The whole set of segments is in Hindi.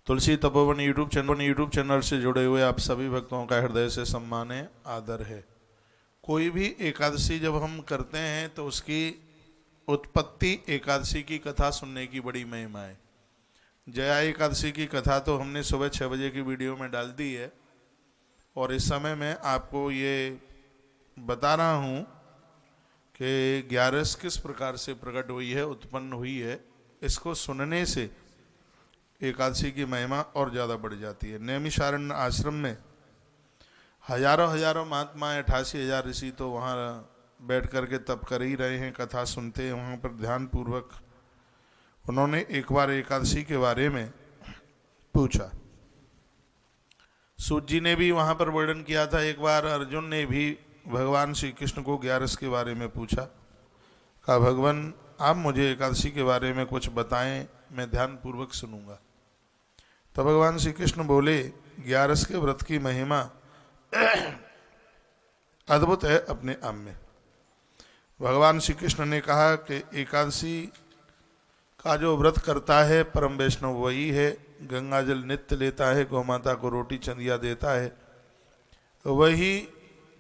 तुलसी तपोवन यूट्यूब चैनल से जुड़े हुए आप सभी भक्तों का हृदय से सम्मान है, आदर है। कोई भी एकादशी जब हम करते हैं तो उसकी उत्पत्ति एकादशी की कथा सुनने की बड़ी महिमा है। जया एकादशी की कथा तो हमने सुबह 6 बजे की वीडियो में डाल दी है और इस समय मैं आपको ये बता रहा हूँ कि 11 किस प्रकार से प्रकट हुई है, उत्पन्न हुई है। इसको सुनने से एकादशी की महिमा और ज़्यादा बढ़ जाती है। नैमिषारण्य आश्रम में हजारों महात्मा 88,000 ऋषि तो वहाँ बैठ कर के तप कर ही रहे हैं, कथा सुनते हैं। वहाँ पर ध्यान पूर्वक उन्होंने एक बार एकादशी के बारे में पूछा। सूत जी ने भी वहाँ पर वर्णन किया था। एक बार अर्जुन ने भी भगवान श्री कृष्ण को 11 के बारे में पूछा। कहा, भगवान आप मुझे एकादशी के बारे में कुछ बताएं, मैं ध्यान पूर्वक सुनूंगा। तो भगवान श्री कृष्ण बोले, 11 के व्रत की महिमा अद्भुत है अपने आप में। भगवान श्री कृष्ण ने कहा कि एकादशी का जो व्रत करता है परम वैष्णव वही है। गंगा जल नित्य लेता है, गौ माता को रोटी चंदिया देता है, वही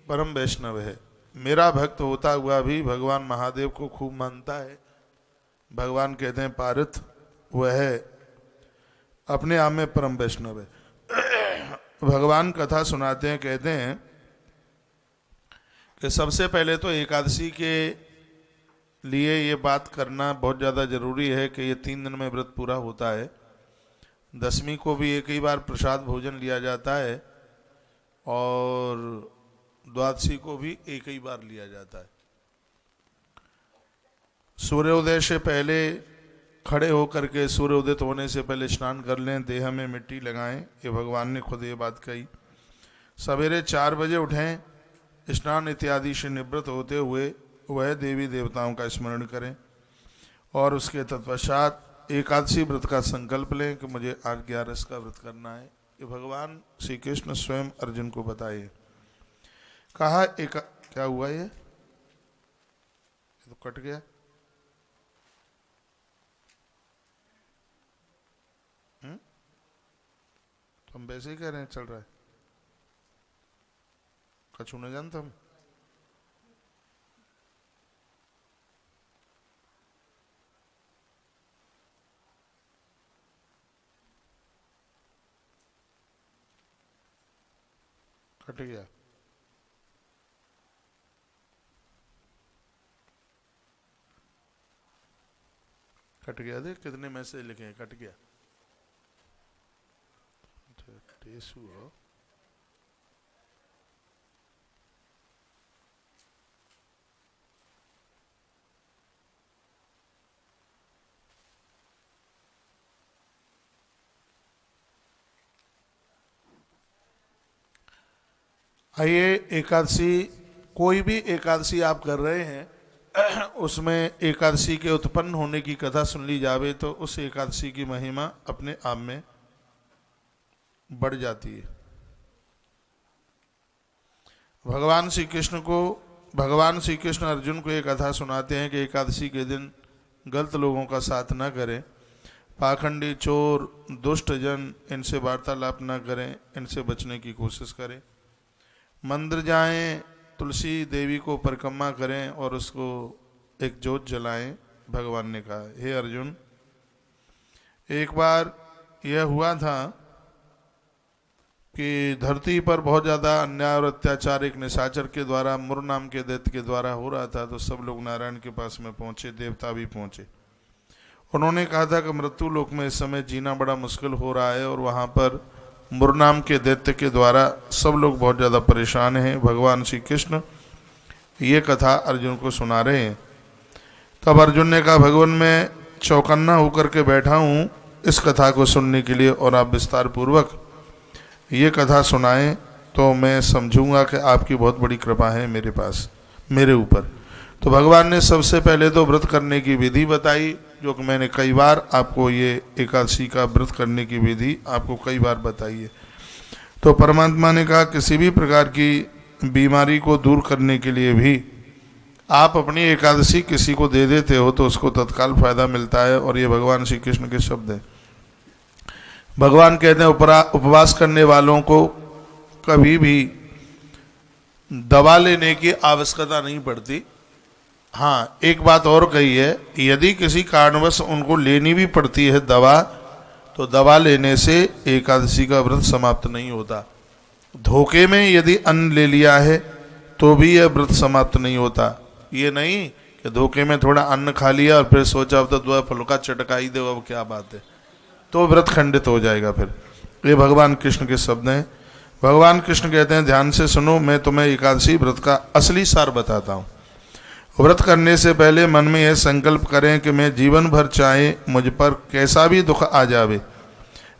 परम वैष्णव है। मेरा भक्त होता हुआ भी भगवान महादेव को खूब मानता है। भगवान कहते हैं पार्थ, वह अपने आप में परम वैष्णव है। भगवान कथा सुनाते हैं, कहते हैं कि सबसे पहले तो एकादशी के लिए ये बात करना बहुत ज़्यादा जरूरी है कि ये 3 दिन में व्रत पूरा होता है। दशमी को भी एक ही बार प्रसाद भोजन लिया जाता है और द्वादशी को भी एक ही बार लिया जाता है। सूर्योदय से पहले खड़े होकर के सूर्य उदित होने से पहले स्नान कर लें, देह में मिट्टी लगाएं। ये भगवान ने खुद ये बात कही। सवेरे 4 बजे उठें, स्नान इत्यादि से निवृत्त होते हुए वह देवी देवताओं का स्मरण करें और उसके तत्पश्चात एकादशी व्रत का संकल्प लें कि मुझे आज 11 का व्रत करना है। ये भगवान श्री कृष्ण स्वयं अर्जुन को बताइए। कहा क्या हुआ, ये तो कट गया। तो हम वैसे ही कह रहे हैं, चल रहा है। कछु नहीं जानता हम। कट गया। कट गया, देख कितने मैसेज लिखे हैं, कट गया। टेसु हो। आइए, एकादशी, कोई भी एकादशी आप कर रहे हैं उसमें एकादशी के उत्पन्न होने की कथा सुन ली जावे तो उस एकादशी की महिमा अपने आप में बढ़ जाती है। भगवान श्री कृष्ण अर्जुन को एक कथा सुनाते हैं कि एकादशी के दिन गलत लोगों का साथ न करें, पाखंडी, चोर, दुष्ट जन, इनसे वार्तालाप न करें, इनसे बचने की कोशिश करें। मंदिर जाएं, तुलसी देवी को परिक्रमा करें और उसको एक जोत जलाएं। भगवान ने कहा, हे अर्जुन, एक बार यह हुआ था कि धरती पर बहुत ज़्यादा अन्याय और अत्याचार एक निशाचर के द्वारा, मुर नाम के दैत्य के द्वारा हो रहा था। तो सब लोग नारायण के पास में पहुँचे, देवता भी पहुँचे। उन्होंने कहा था कि मृत्यु लोक में इस समय जीना बड़ा मुश्किल हो रहा है और वहाँ पर मुर नाम के दैत्य के द्वारा सब लोग बहुत ज़्यादा परेशान हैं। भगवान श्री कृष्ण ये कथा अर्जुन को सुना रहे हैं। तब अर्जुन ने कहा, भगवान मैं चौकन्ना होकर के बैठा हूँ इस कथा को सुनने के लिए और आप विस्तार पूर्वक ये कथा सुनाएं तो मैं समझूंगा कि आपकी बहुत बड़ी कृपा है मेरे ऊपर। तो भगवान ने सबसे पहले तो व्रत करने की विधि बताई, जो कि मैंने कई बार आपको ये एकादशी का व्रत करने की विधि आपको कई बार बताई है। तो परमात्मा ने कहा, किसी भी प्रकार की बीमारी को दूर करने के लिए भी आप अपनी एकादशी किसी को दे देते हो तो उसको तत्काल फायदा मिलता है। और ये भगवान श्री कृष्ण के शब्द हैं। भगवान कहते हैं उपवास करने वालों को कभी भी दवा लेने की आवश्यकता नहीं पड़ती। हाँ, एक बात और कही है, यदि किसी कारणवश उनको लेनी भी पड़ती है दवा, तो दवा लेने से एकादशी का व्रत समाप्त नहीं होता। धोखे में यदि अन्न ले लिया है तो भी यह व्रत समाप्त नहीं होता। ये नहीं कि धोखे में थोड़ा अन्न खा लिया और फिर सोचा अब तो दो फुल्का चटकाई दे, अब क्या बात है, तो व्रत खंडित हो जाएगा। फिर ये भगवान कृष्ण के शब्द हैं। भगवान कृष्ण कहते हैं ध्यान से सुनो, मैं तुम्हें एकादशी व्रत का असली सार बताता हूँ। व्रत करने से पहले मन में यह संकल्प करें कि मैं जीवन भर चाहे मुझ पर कैसा भी दुख आ जावे,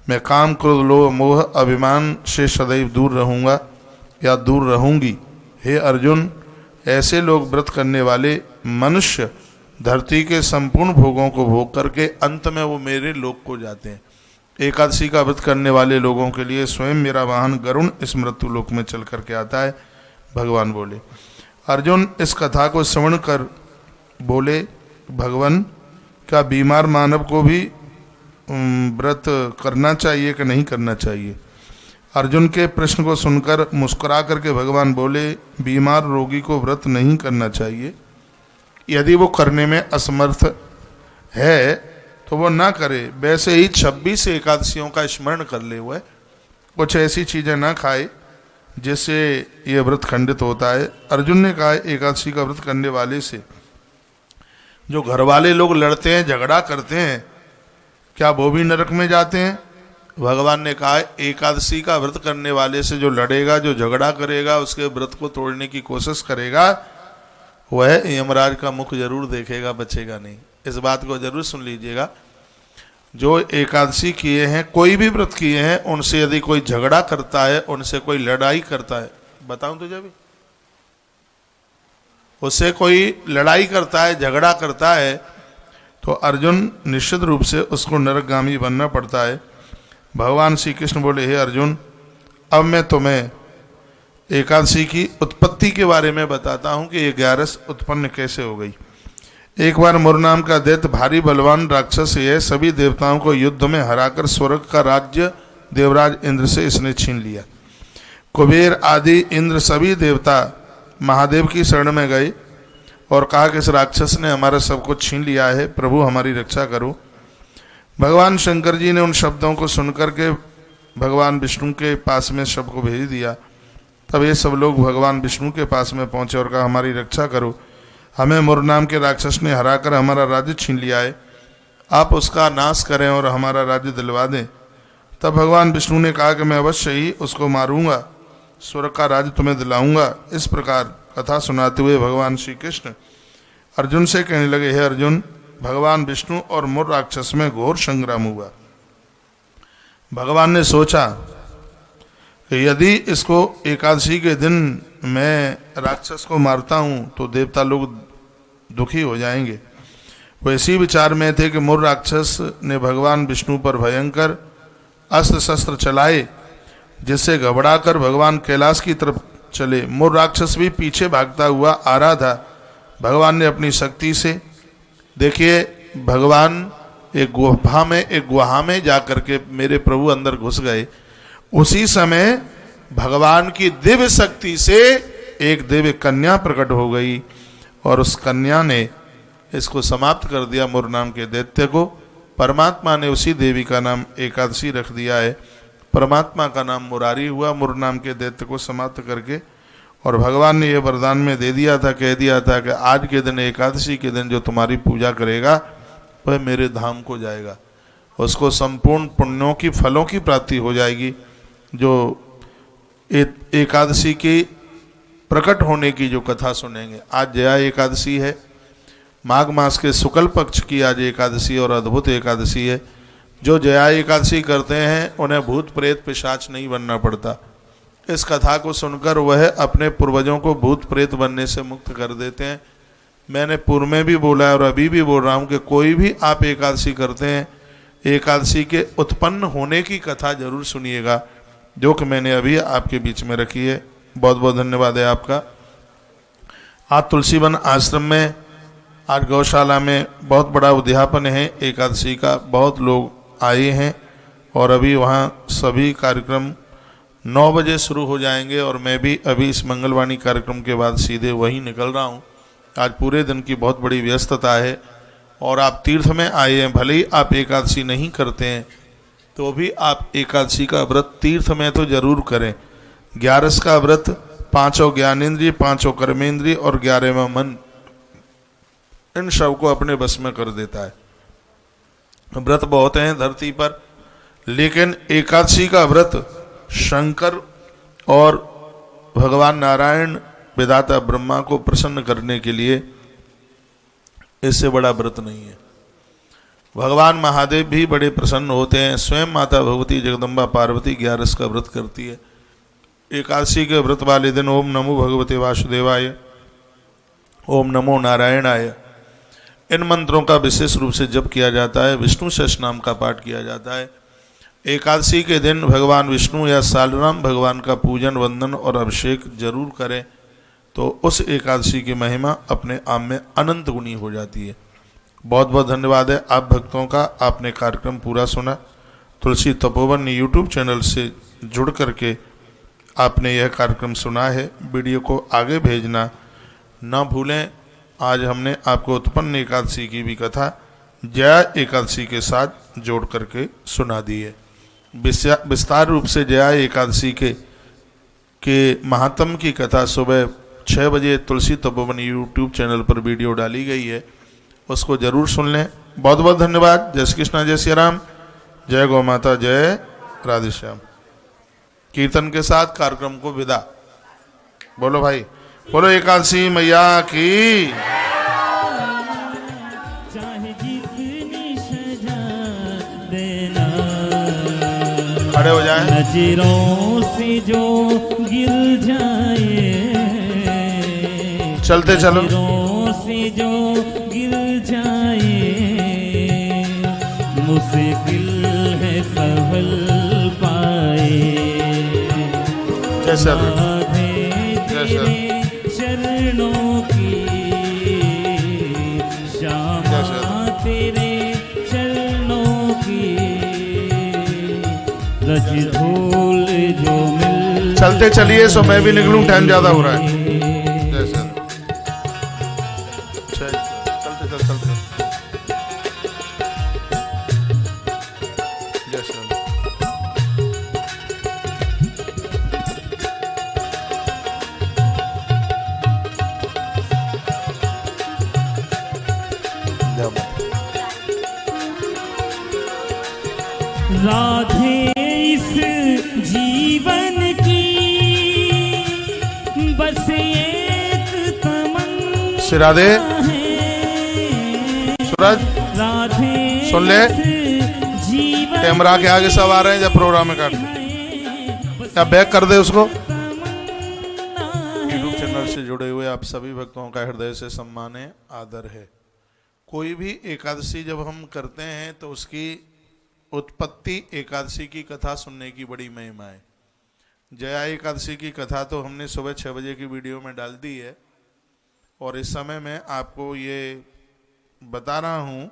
मैं काम, क्रोध, लोभ, मोह, अभिमान से सदैव दूर रहूँगा या दूर रहूँगी। हे अर्जुन, ऐसे लोग व्रत करने वाले मनुष्य धरती के संपूर्ण भोगों को भोग करके अंत में वो मेरे लोक को जाते हैं। एकादशी का व्रत करने वाले लोगों के लिए स्वयं मेरा वाहन गरुण इस मृत्यु लोक में चल करके आता है। भगवान बोले, अर्जुन इस कथा को श्रवण कर बोले, भगवान क्या बीमार मानव को भी व्रत करना चाहिए कि नहीं करना चाहिए? अर्जुन के प्रश्न को सुनकर मुस्कुरा करके भगवान बोले, बीमार रोगी को व्रत नहीं करना चाहिए। यदि वो करने में असमर्थ है तो वो ना करे। वैसे ही 26 एकादशियों का स्मरण कर ले, हुए कुछ ऐसी चीज़ें ना खाए जिससे ये व्रत खंडित होता है। अर्जुन ने कहा, एकादशी का व्रत करने वाले से जो घर वाले लोग लड़ते हैं, झगड़ा करते हैं, क्या वो भी नरक में जाते हैं? भगवान ने कहा, एकादशी का व्रत करने वाले से जो लड़ेगा, जो झगड़ा करेगा, उसके व्रत को तोड़ने की कोशिश करेगा, वह यमराज का मुख जरूर देखेगा, बचेगा नहीं। इस बात को जरूर सुन लीजिएगा। जो एकादशी किए हैं, कोई भी व्रत किए हैं, उनसे यदि कोई झगड़ा करता है, उनसे कोई लड़ाई करता है, बताऊं तुझे भी, उससे कोई लड़ाई करता है, झगड़ा करता है, तो अर्जुन निश्चित रूप से उसको नरकगामी बनना पड़ता है। भगवान श्री कृष्ण बोले, हे अर्जुन, अब मैं तुम्हें एकादशी की उत्पत्ति के बारे में बताता हूं कि ये 11 उत्पन्न कैसे हो गई। एक बार मुर नाम का दैत्य भारी बलवान राक्षस है, सभी देवताओं को युद्ध में हराकर स्वर्ग का राज्य देवराज इंद्र से इसने छीन लिया। कुबेर आदि इंद्र सभी देवता महादेव की शरण में गए और कहा कि इस राक्षस ने हमारा सब कुछ छीन लिया है, प्रभु हमारी रक्षा करो। भगवान शंकर जी ने उन शब्दों को सुनकर के भगवान विष्णु के पास में सबको भेज दिया। तब ये सब लोग भगवान विष्णु के पास में पहुंचे और कहा, हमारी रक्षा करो, हमें मुर नाम के राक्षस ने हराकर हमारा राज्य छीन लिया है, आप उसका नाश करें और हमारा राज्य दिलवा दें। तब भगवान विष्णु ने कहा कि मैं अवश्य ही उसको मारूंगा, स्वर्ग का राज्य तुम्हें दिलाऊंगा। इस प्रकार कथा सुनाते हुए भगवान श्री कृष्ण अर्जुन से कहने लगे, हे अर्जुन, भगवान विष्णु और मुर राक्षस में घोर संग्राम हुआ। भगवान ने सोचा कि यदि इसको एकादशी के दिन मैं राक्षस को मारता हूं तो देवता लोग दुखी हो जाएंगे। वो इसी विचार में थे कि मुर राक्षस ने भगवान विष्णु पर भयंकर अस्त्र शस्त्र चलाए, जिससे घबराकर भगवान कैलाश की तरफ चले। मुर राक्षस भी पीछे भागता हुआ आ रहा था। भगवान ने अपनी शक्ति से, देखिए भगवान एक गुहा में जाकर के मेरे प्रभु अंदर घुस गए। उसी समय भगवान की दिव्य शक्ति से एक दिव्य कन्या प्रकट हो गई और उस कन्या ने इसको समाप्त कर दिया, मुर नाम के दैत्य को। परमात्मा ने उसी देवी का नाम एकादशी रख दिया है। परमात्मा का नाम मुरारी हुआ, मुर नाम के दैत्य को समाप्त करके। और भगवान ने यह वरदान में दे दिया था, कह दिया था कि आज के दिन, एकादशी के दिन जो तुम्हारी पूजा करेगा वह मेरे धाम को जाएगा, उसको संपूर्ण पुण्यों की, फलों की प्राप्ति हो जाएगी। जो एकादशी की प्रकट होने की जो कथा सुनेंगे, आज जया एकादशी है, माघ मास के शुक्ल पक्ष की आज एकादशी और अद्भुत एकादशी है। जो जया एकादशी करते हैं उन्हें भूत प्रेत पिशाच नहीं बनना पड़ता। इस कथा को सुनकर वह अपने पूर्वजों को भूत प्रेत बनने से मुक्त कर देते हैं। मैंने पूर्व में भी बोला है और अभी भी बोल रहा हूँ कि कोई भी आप एकादशी करते हैं, एकादशी के उत्पन्न होने की कथा जरूर सुनिएगा, जो कि मैंने अभी आपके बीच में रखी है। बहुत बहुत धन्यवाद है आपका। आज तुलसीवन आश्रम में, आज गौशाला में बहुत बड़ा उद्यापन है एकादशी का, बहुत लोग आए हैं। और अभी वहाँ सभी कार्यक्रम 9 बजे शुरू हो जाएंगे और मैं भी अभी इस मंगलवाणी कार्यक्रम के बाद सीधे वहीं निकल रहा हूँ। आज पूरे दिन की बहुत बड़ी व्यस्तता है और आप तीर्थ में आए हैं, भले ही आप एकादशी नहीं करते हैं तो भी आप एकादशी का व्रत तीर्थ में तो जरूर करें। 11 का व्रत 5 ज्ञानेंद्रिय, 5 कर्मेंद्रिय और 11वां मन, इन सब को अपने बस में कर देता है। व्रत बहुत हैं धरती पर, लेकिन एकादशी का व्रत शंकर और भगवान नारायण विधाता ब्रह्मा को प्रसन्न करने के लिए, इससे बड़ा व्रत नहीं है। भगवान महादेव भी बड़े प्रसन्न होते हैं। स्वयं माता भगवती जगदम्बा पार्वती 11 का व्रत करती है। एकादशी के व्रत वाले दिन ओम नमो भगवते वासुदेवाय, ओम नमो नारायणाय, इन मंत्रों का विशेष रूप से जप किया जाता है। विष्णु सहस्त्र नाम का पाठ किया जाता है। एकादशी के दिन भगवान विष्णु या सालराम भगवान का पूजन, वंदन और अभिषेक जरूर करें, तो उस एकादशी की महिमा अपने आप में अनंत गुनी हो जाती है। बहुत बहुत धन्यवाद है आप भक्तों का, आपने कार्यक्रम पूरा सुना। तुलसी तपोवन यूट्यूब चैनल से जुड़ करके आपने यह कार्यक्रम सुना है। वीडियो को आगे भेजना न भूलें। आज हमने आपको उत्पन्न एकादशी की भी कथा जया एकादशी के साथ जोड़ करके सुना दी है। विस्तार रूप से जया एकादशी के महात्म की कथा सुबह 6 बजे तुलसी तपोवन यूट्यूब चैनल पर वीडियो डाली गई है, उसको जरूर सुन लें। बहुत बहुत धन्यवाद। जय श्री कृष्ण, जय श्री राम, जय गौ माता, जय राधे श्याम। कीर्तन के साथ कार्यक्रम को विदा। बोलो भाई, बोलो एकादशी मैया की। खड़े हो जाए। नजरों से जो गिर जाए, चलते चलो। नजरों से जो गिर जाए, मुश्किल है संभल पाए। जैसे तेरे चरणों की श्यामा, तेरे चरणों की रज धूल जो मिल। चलते चलिए, सो मैं भी निकलूं, टाइम ज्यादा हो रहा है। जैसे चलते चल चलते जैसे राधे इस जीवन की बस एक तमन्ना श्री राधे। सूरज राधे सुन ले, जीवन कैमरा के आगे सब आ रहे हैं, जब प्रोग्राम में काट क्या बैक कर दे उसको। यूट्यूब चैनल से जुड़े हुए आप सभी भक्तों का हृदय से सम्मान है, आदर है। कोई भी एकादशी जब हम करते हैं तो उसकी उत्पत्ति एकादशी की कथा सुनने की बड़ी महिमा है। जया एकादशी की कथा तो हमने सुबह 6 बजे की वीडियो में डाल दी है और इस समय मैं आपको ये बता रहा हूँ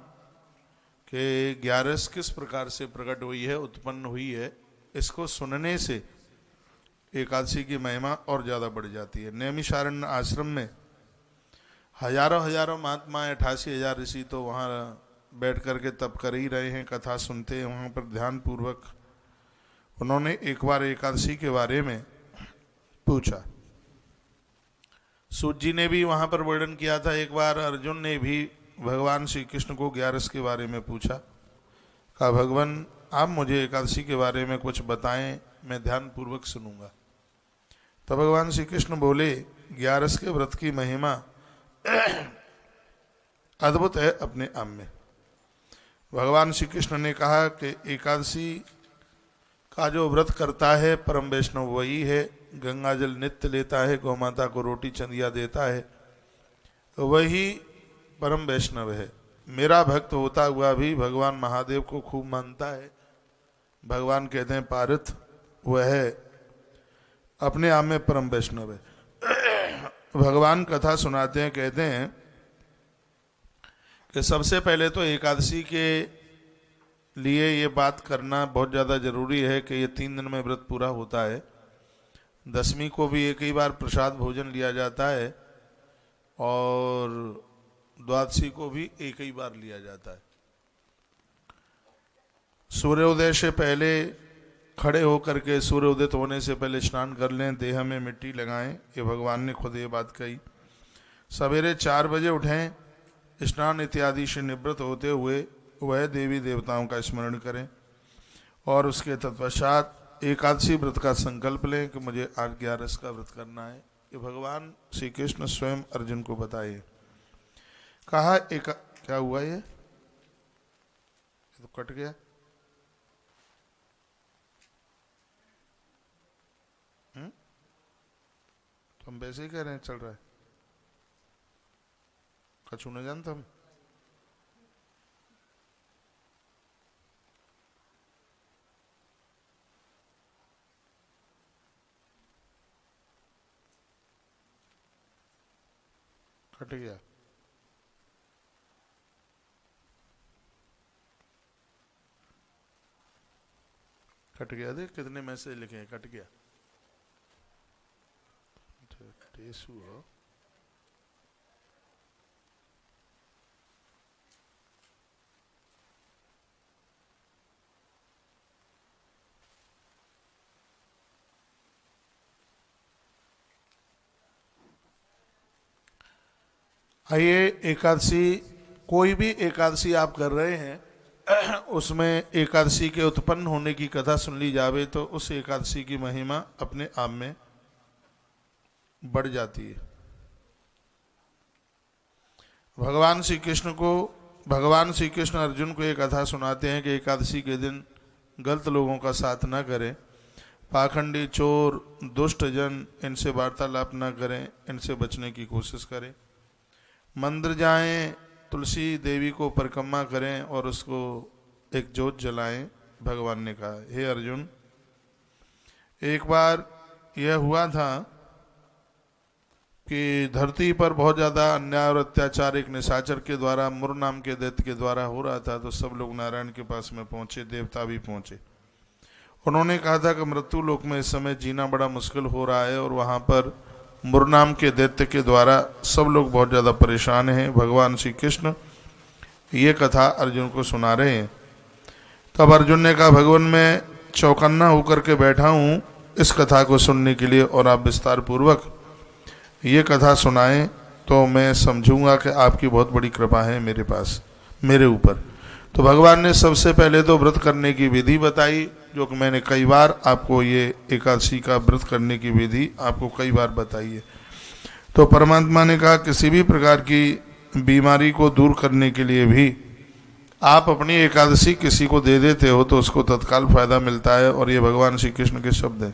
कि 11 किस प्रकार से प्रकट हुई है, उत्पन्न हुई है। इसको सुनने से एकादशी की महिमा और ज़्यादा बढ़ जाती है। नैमिषारण्य आश्रम में हजारों महात्मा, 88,000 ऋषि तो वहाँ बैठ करके तप कर ही रहे हैं, कथा सुनते हैं वहाँ पर ध्यान पूर्वक। उन्होंने एक बार एकादशी के बारे में पूछा। सूत जी ने भी वहाँ पर वर्णन किया था। एक बार अर्जुन ने भी भगवान श्री कृष्ण को 11 के बारे में पूछा। कहा भगवान आप मुझे एकादशी के बारे में कुछ बताएं, मैं ध्यान पूर्वक सुनूंगा। तब भगवान श्री कृष्ण बोले 11 के व्रत की महिमा अद्भुत है अपने आप में। भगवान श्री कृष्ण ने कहा कि एकादशी का जो व्रत करता है परम वैष्णव वही है, गंगा जल नित्य लेता है, गौ माता को रोटी चंदिया देता है, वही परम वैष्णव है। मेरा भक्त होता हुआ भी भगवान महादेव को खूब मानता है। भगवान कहते हैं पार्थ वह अपने आप में परम वैष्णव है। भगवान कथा सुनाते हैं, कहते हैं कि सबसे पहले तो एकादशी के लिए ये बात करना बहुत ज़्यादा जरूरी है कि ये 3 दिन में व्रत पूरा होता है। दशमी को भी एक ही बार प्रसाद भोजन लिया जाता है और द्वादशी को भी एक ही बार लिया जाता है। सूर्योदय से पहले खड़े होकर के सूर्य उदित होने से पहले स्नान कर लें, देह में मिट्टी लगाएं, ये भगवान ने खुद ये बात कही। सवेरे 4 बजे उठें, स्नान इत्यादि से निवृत्त होते हुए वह देवी देवताओं का स्मरण करें और उसके तत्पश्चात एकादशी व्रत का संकल्प लें कि मुझे आज 11 का व्रत करना है। ये भगवान श्री कृष्ण स्वयं अर्जुन को बताइए। कहा एक क्या हुआ ये तो कट गया। तो हम वैसे ही कह रहे हैं, चल रहा है, कछु नहीं जानता हम। कट गया। कट गया, देख कितने मैसेज लिखे हैं, कट गया। टेसू हो। आइए, एकादशी, कोई भी एकादशी आप कर रहे हैं उसमें एकादशी के उत्पन्न होने की कथा सुन ली जावे तो उस एकादशी की महिमा अपने आप में बढ़ जाती है। भगवान श्री कृष्ण अर्जुन को एक कथा सुनाते हैं कि एकादशी के दिन गलत लोगों का साथ न करें, पाखंडी, चोर, दुष्ट जन, इनसे वार्तालाप न करें, इनसे बचने की कोशिश करें। मंदिर जाएं, तुलसी देवी को परिक्रमा करें और उसको एक जोत जलाएं। भगवान ने कहा, हे अर्जुन, एक बार यह हुआ था कि धरती पर बहुत ज़्यादा अन्याय और अत्याचार एक निशाचर के द्वारा, मुर नाम के दैत्य के द्वारा हो रहा था। तो सब लोग नारायण के पास में पहुंचे, देवता भी पहुंचे। उन्होंने कहा था कि मृत्यु लोक में इस समय जीना बड़ा मुश्किल हो रहा है और वहाँ पर मुर नाम के दैत्य के द्वारा सब लोग बहुत ज़्यादा परेशान हैं। भगवान श्री कृष्ण ये कथा अर्जुन को सुना रहे हैं। तब अर्जुन ने कहा, भगवान मैं चौकन्ना होकर के बैठा हूँ इस कथा को सुनने के लिए, और आप विस्तार पूर्वक ये कथा सुनाएं तो मैं समझूंगा कि आपकी बहुत बड़ी कृपा है मेरे ऊपर। तो भगवान ने सबसे पहले तो व्रत करने की विधि बताई, जो कि मैंने कई बार आपको ये एकादशी का व्रत करने की विधि आपको कई बार बताई है। तो परमात्मा ने कहा, किसी भी प्रकार की बीमारी को दूर करने के लिए भी आप अपनी एकादशी किसी को दे देते हो तो उसको तत्काल फायदा मिलता है। और ये भगवान श्री कृष्ण के शब्द हैं।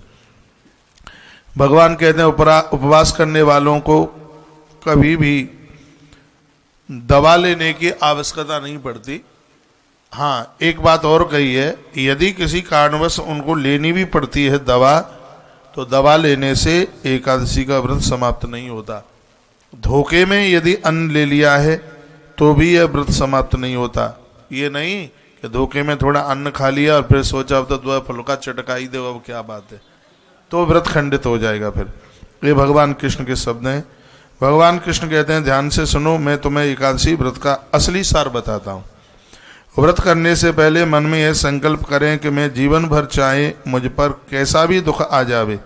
भगवान कहते हैं, उपवास करने वालों को कभी भी दवा लेने की आवश्यकता नहीं पड़ती। हाँ, एक बात और कही है, यदि किसी कारणवश उनको लेनी भी पड़ती है दवा, तो दवा लेने से एकादशी का व्रत समाप्त नहीं होता। धोखे में यदि अन्न ले लिया है तो भी यह व्रत समाप्त नहीं होता। ये नहीं कि धोखे में थोड़ा अन्न खा लिया और फिर सोचा अब तो फुल्का चटकाई दे, अब क्या बात है, तो व्रत खंडित हो जाएगा। फिर ये भगवान कृष्ण के शब्द हैं। भगवान कृष्ण कहते हैं, ध्यान से सुनो, मैं तुम्हें एकादशी व्रत का असली सार बताता हूँ। व्रत करने से पहले मन में यह संकल्प करें कि मैं जीवन भर चाहे मुझ पर कैसा भी दुख आ जावे,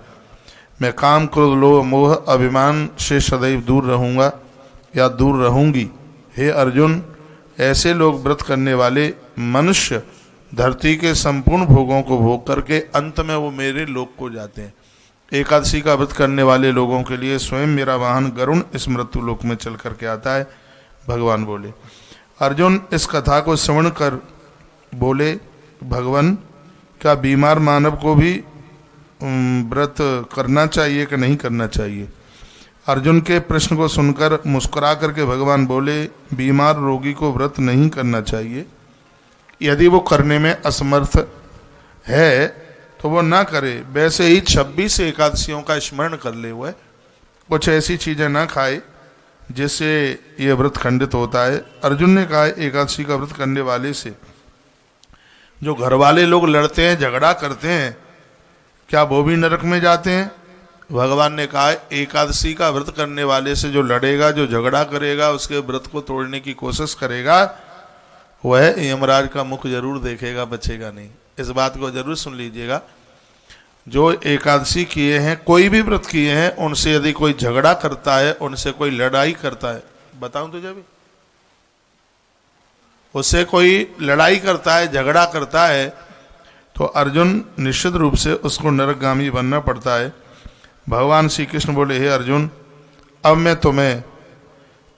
मैं काम, क्रोध, लोभ, मोह, अभिमान से सदैव दूर रहूँगा या दूर रहूँगी। हे अर्जुन, ऐसे लोग व्रत करने वाले मनुष्य धरती के संपूर्ण भोगों को भोग करके अंत में वो मेरे लोक को जाते हैं। एकादशी का व्रत करने वाले लोगों के लिए स्वयं मेरा वाहन गरुण इस मृत्यु लोक में चल करके आता है। भगवान बोले। अर्जुन इस कथा को श्रवण कर बोले, भगवान, क्या बीमार मानव को भी व्रत करना चाहिए कि नहीं करना चाहिए? अर्जुन के प्रश्न को सुनकर मुस्कुरा करके भगवान बोले, बीमार रोगी को व्रत नहीं करना चाहिए। यदि वो करने में असमर्थ है तो वो ना करे। वैसे ही 26 एकादशियों का स्मरण कर ले, हुए कुछ ऐसी चीज़ें ना खाए जिससे ये व्रत खंडित होता है। अर्जुन ने कहा, एकादशी का व्रत करने वाले से जो घर वाले लोग लड़ते हैं, झगड़ा करते हैं, क्या वो भी नरक में जाते हैं? भगवान ने कहा एकादशी का व्रत करने वाले से जो लड़ेगा, जो झगड़ा करेगा, उसके व्रत को तोड़ने की कोशिश करेगा, वह यमराज का मुख जरूर देखेगा, बचेगा नहीं। इस बात को जरूर सुन लीजिएगा। जो एकादशी किए हैं, कोई भी व्रत किए हैं, उनसे यदि कोई झगड़ा करता है, उनसे कोई लड़ाई करता है, बताऊं तुझे भी, उससे कोई लड़ाई करता है, झगड़ा करता है, तो अर्जुन निश्चित रूप से उसको नरकगामी बनना पड़ता है। भगवान श्री कृष्ण बोले, हे अर्जुन, अब मैं तुम्हें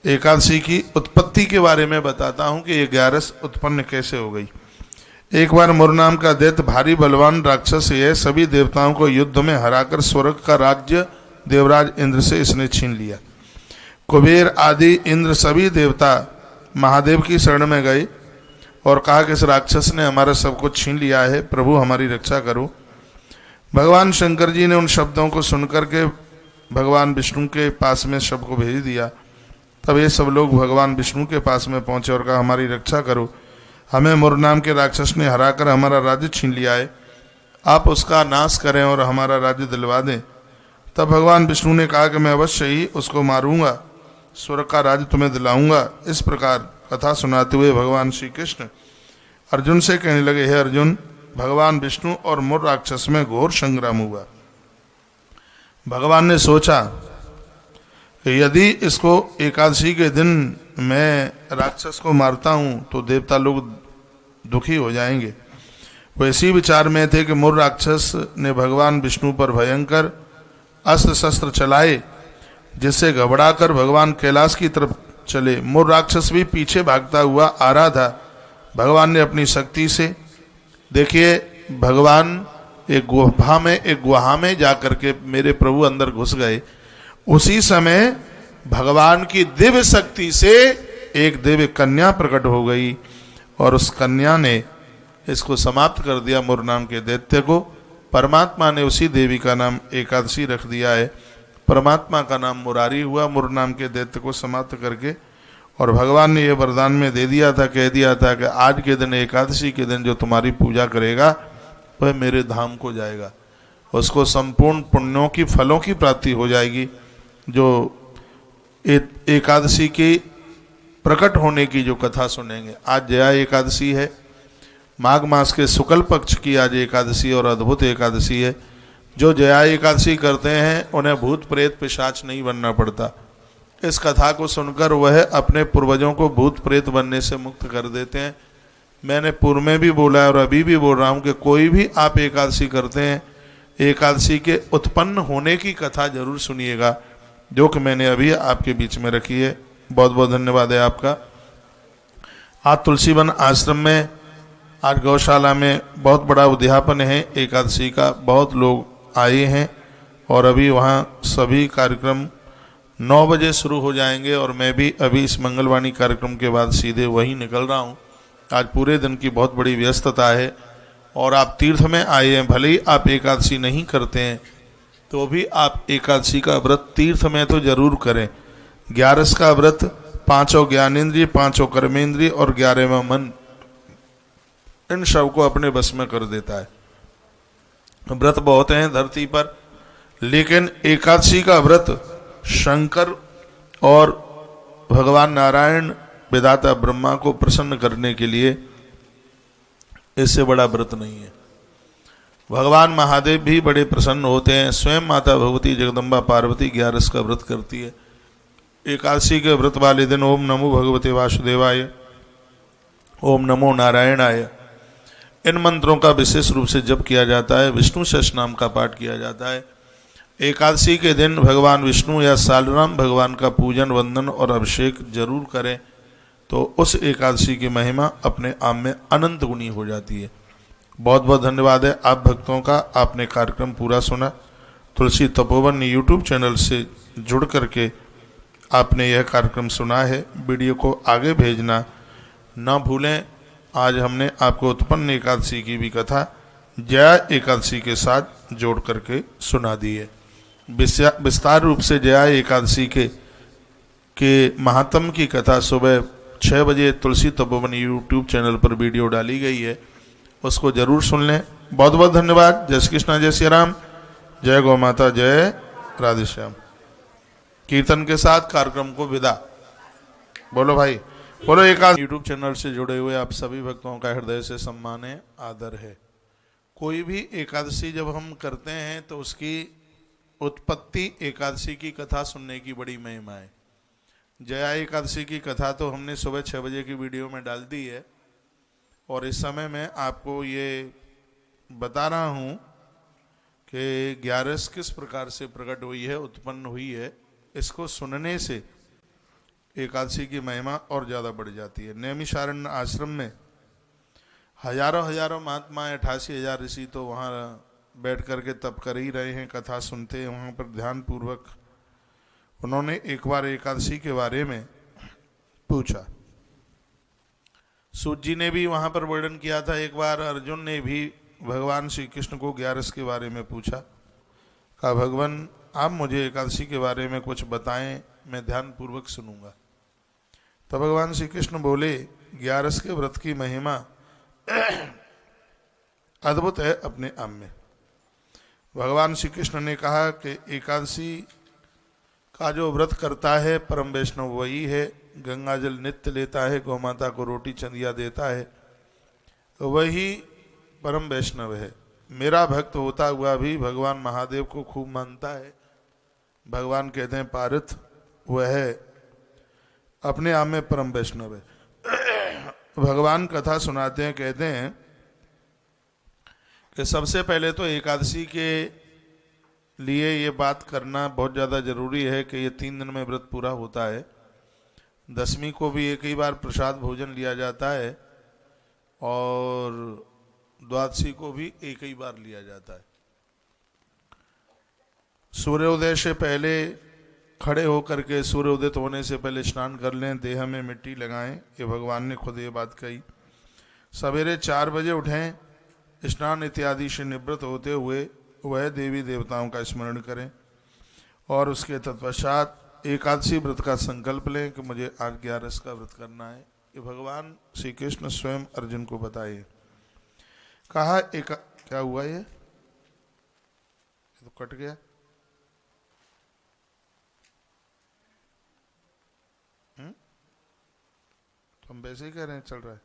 एकादशी की उत्पत्ति के बारे में बताता हूं कि ये 11 उत्पन्न कैसे हो गई। एक बार मुर नाम का दैत्य भारी बलवान राक्षस है, सभी देवताओं को युद्ध में हराकर स्वर्ग का राज्य देवराज इंद्र से इसने छीन लिया। कुबेर आदि इंद्र सभी देवता महादेव की शरण में गए और कहा कि इस राक्षस ने हमारा सब कुछ छीन लिया है, प्रभु हमारी रक्षा करो। भगवान शंकर जी ने उन शब्दों को सुनकर के भगवान विष्णु के पास में शब्द को भेज दिया। तब ये सब लोग भगवान विष्णु के पास में पहुंचे और कहा, हमारी रक्षा करो, हमें मुर नाम के राक्षस ने हराकर हमारा राज्य छीन लिया है, आप उसका नाश करें और हमारा राज्य दिलवा दें। तब भगवान विष्णु ने कहा कि मैं अवश्य ही उसको मारूंगा, स्वर्ग का राज्य तुम्हें दिलाऊंगा। इस प्रकार कथा सुनाते हुए भगवान श्री कृष्ण अर्जुन से कहने लगे, हे अर्जुन, भगवान विष्णु और मुर राक्षस में घोर संग्राम हुआ। भगवान ने सोचा कि यदि इसको एकादशी के दिन मैं राक्षस को मारता हूं तो देवता लोग दुखी हो जाएंगे। वो इसी विचार में थे कि मुर राक्षस ने भगवान विष्णु पर भयंकर अस्त्र शस्त्र चलाए, जिससे घबराकर भगवान कैलाश की तरफ चले। मुर राक्षस भी पीछे भागता हुआ आ रहा था। भगवान ने अपनी शक्ति से, देखिए, भगवान एक गुहा में जाकर के मेरे प्रभु अंदर घुस गए। उसी समय भगवान की दिव्य शक्ति से एक दिव्य कन्या प्रकट हो गई और उस कन्या ने इसको समाप्त कर दिया, मुर नाम के दैत्य को। परमात्मा ने उसी देवी का नाम एकादशी रख दिया है। परमात्मा का नाम मुरारी हुआ, मुर नाम के दैत्य को समाप्त करके। और भगवान ने यह वरदान में दे दिया था, कह दिया था कि आज के दिन, एकादशी के दिन, जो तुम्हारी पूजा करेगा वह मेरे धाम को जाएगा, उसको संपूर्ण पुण्यों की, फलों की प्राप्ति हो जाएगी। जो एकादशी की प्रकट होने की जो कथा सुनेंगे, आज जया एकादशी है, माघ मास के शुक्ल पक्ष की आज एकादशी और अद्भुत एकादशी है। जो जया एकादशी करते हैं उन्हें भूत प्रेत पिशाच नहीं बनना पड़ता। इस कथा को सुनकर वह अपने पूर्वजों को भूत प्रेत बनने से मुक्त कर देते हैं। मैंने पूर्व में भी बोला है और अभी भी बोल रहा हूँ कि कोई भी आप एकादशी करते हैं, एकादशी के उत्पन्न होने की कथा जरूर सुनिएगा, जो कि मैंने अभी आपके बीच में रखी है। बहुत बहुत धन्यवाद है आपका। आज तुलसीवन आश्रम में, आज गौशाला में बहुत बड़ा उद्यापन है एकादशी का। बहुत लोग आए हैं और अभी वहाँ सभी कार्यक्रम 9 बजे शुरू हो जाएंगे और मैं भी अभी इस मंगलवाणी कार्यक्रम के बाद सीधे वहीं निकल रहा हूँ। आज पूरे दिन की बहुत बड़ी व्यस्तता है और आप तीर्थ में आए हैं, भले ही आप एकादशी नहीं करते हैं तो भी आप एकादशी का व्रत तीर्थ में तो जरूर करें। 11 का व्रत 5 ज्ञानेंद्रिय, 5 कर्मेंद्रिय और 11वां मन, इन सब को अपने बस में कर देता है। व्रत बहुत हैं धरती पर, लेकिन एकादशी का व्रत शंकर और भगवान नारायण विधाता ब्रह्मा को प्रसन्न करने के लिए, इससे बड़ा व्रत नहीं है। भगवान महादेव भी बड़े प्रसन्न होते हैं। स्वयं माता भगवती जगदम्बा पार्वती 11 का व्रत करती है। एकादशी के व्रत वाले दिन ओम नमो भगवते वासुदेवाय, ओम नमो नारायणाय, इन मंत्रों का विशेष रूप से जप किया जाता है। विष्णु सहस्रनाम का पाठ किया जाता है। एकादशी के दिन भगवान विष्णु या सालराम भगवान का पूजन, वंदन और अभिषेक जरूर करें, तो उस एकादशी की महिमा अपने आप में अनंत गुनी हो जाती है। बहुत बहुत धन्यवाद है आप भक्तों का। आपने कार्यक्रम पूरा सुना। तुलसी तपोवन यूट्यूब चैनल से जुड़ करके आपने यह कार्यक्रम सुना है। वीडियो को आगे भेजना ना भूलें। आज हमने आपको उत्पन्न एकादशी की भी कथा जया एकादशी के साथ जोड़ करके सुना दी है। विस्तार रूप से जया एकादशी के महात्म की कथा सुबह 6 बजे तुलसी तपोवन यूट्यूब चैनल पर वीडियो डाली गई है। उसको जरूर सुन लें। बहुत बहुत धन्यवाद। जय श्री कृष्ण, जय श्री राम, जय गौ माता, जय राधे श्याम। कीर्तन के साथ कार्यक्रम को विदा। बोलो भाई, बोलो। एक यूट्यूब चैनल से जुड़े हुए आप सभी भक्तों का हृदय से सम्मान है, आदर है। कोई भी एकादशी जब हम करते हैं तो उसकी उत्पत्ति एकादशी की कथा सुनने की बड़ी महिमा है। जया एकादशी की कथा तो हमने सुबह 6 बजे की वीडियो में डाल दी है, और इस समय मैं आपको ये बता रहा हूँ कि 11 किस प्रकार से प्रकट हुई है, उत्पन्न हुई है। इसको सुनने से एकादशी की महिमा और ज़्यादा बढ़ जाती है। नैमिषारण्य आश्रम में हजारों महात्मा, 88,000 ऋषि तो वहाँ बैठ कर के तप कर ही रहे हैं, कथा सुनते हैं वहाँ पर ध्यान पूर्वक। उन्होंने एक बार एकादशी के बारे में पूछा। सूत जी ने भी वहाँ पर वर्णन किया था। एक बार अर्जुन ने भी भगवान श्री कृष्ण को 11 के बारे में पूछा। कहा, भगवान आप मुझे एकादशी के बारे में कुछ बताएं, मैं ध्यान पूर्वक सुनूंगा। तब भगवान श्री कृष्ण बोले, 11 के व्रत की महिमा अद्भुत है अपने आप में। भगवान श्री कृष्ण ने कहा कि एकादशी का जो व्रत करता है परम वैष्णव वही है। गंगा जल नित्य लेता है, गौ माता को रोटी चंदिया देता है, वही परम वैष्णव है। मेरा भक्त होता हुआ भी भगवान महादेव को खूब मानता है। भगवान कहते हैं पार्थ, वह अपने आप में परम वैष्णव है। भगवान कथा सुनाते हैं, कहते हैं कि सबसे पहले तो एकादशी के लिए ये बात करना बहुत ज़्यादा जरूरी है कि ये 3 दिन में व्रत पूरा होता है। दशमी को भी एक ही बार प्रसाद भोजन लिया जाता है, और द्वादशी को भी एक ही बार लिया जाता है। सूर्योदय से पहले खड़े होकर के, सूर्य उदित होने से पहले स्नान कर लें, देह में मिट्टी लगाएं। ये भगवान ने खुद ये बात कही। सवेरे 4 बजे उठें, स्नान इत्यादि से निवृत्त होते हुए वह देवी देवताओं का स्मरण करें, और उसके तत्पश्चात एकादशी व्रत का संकल्प लें कि मुझे आज 11 का व्रत करना है। ये भगवान श्री कृष्ण स्वयं अर्जुन को बताइए। कहा क्या हुआ, ये तो कट गया। तो हम वैसे ही कह रहे हैं, चल रहा है,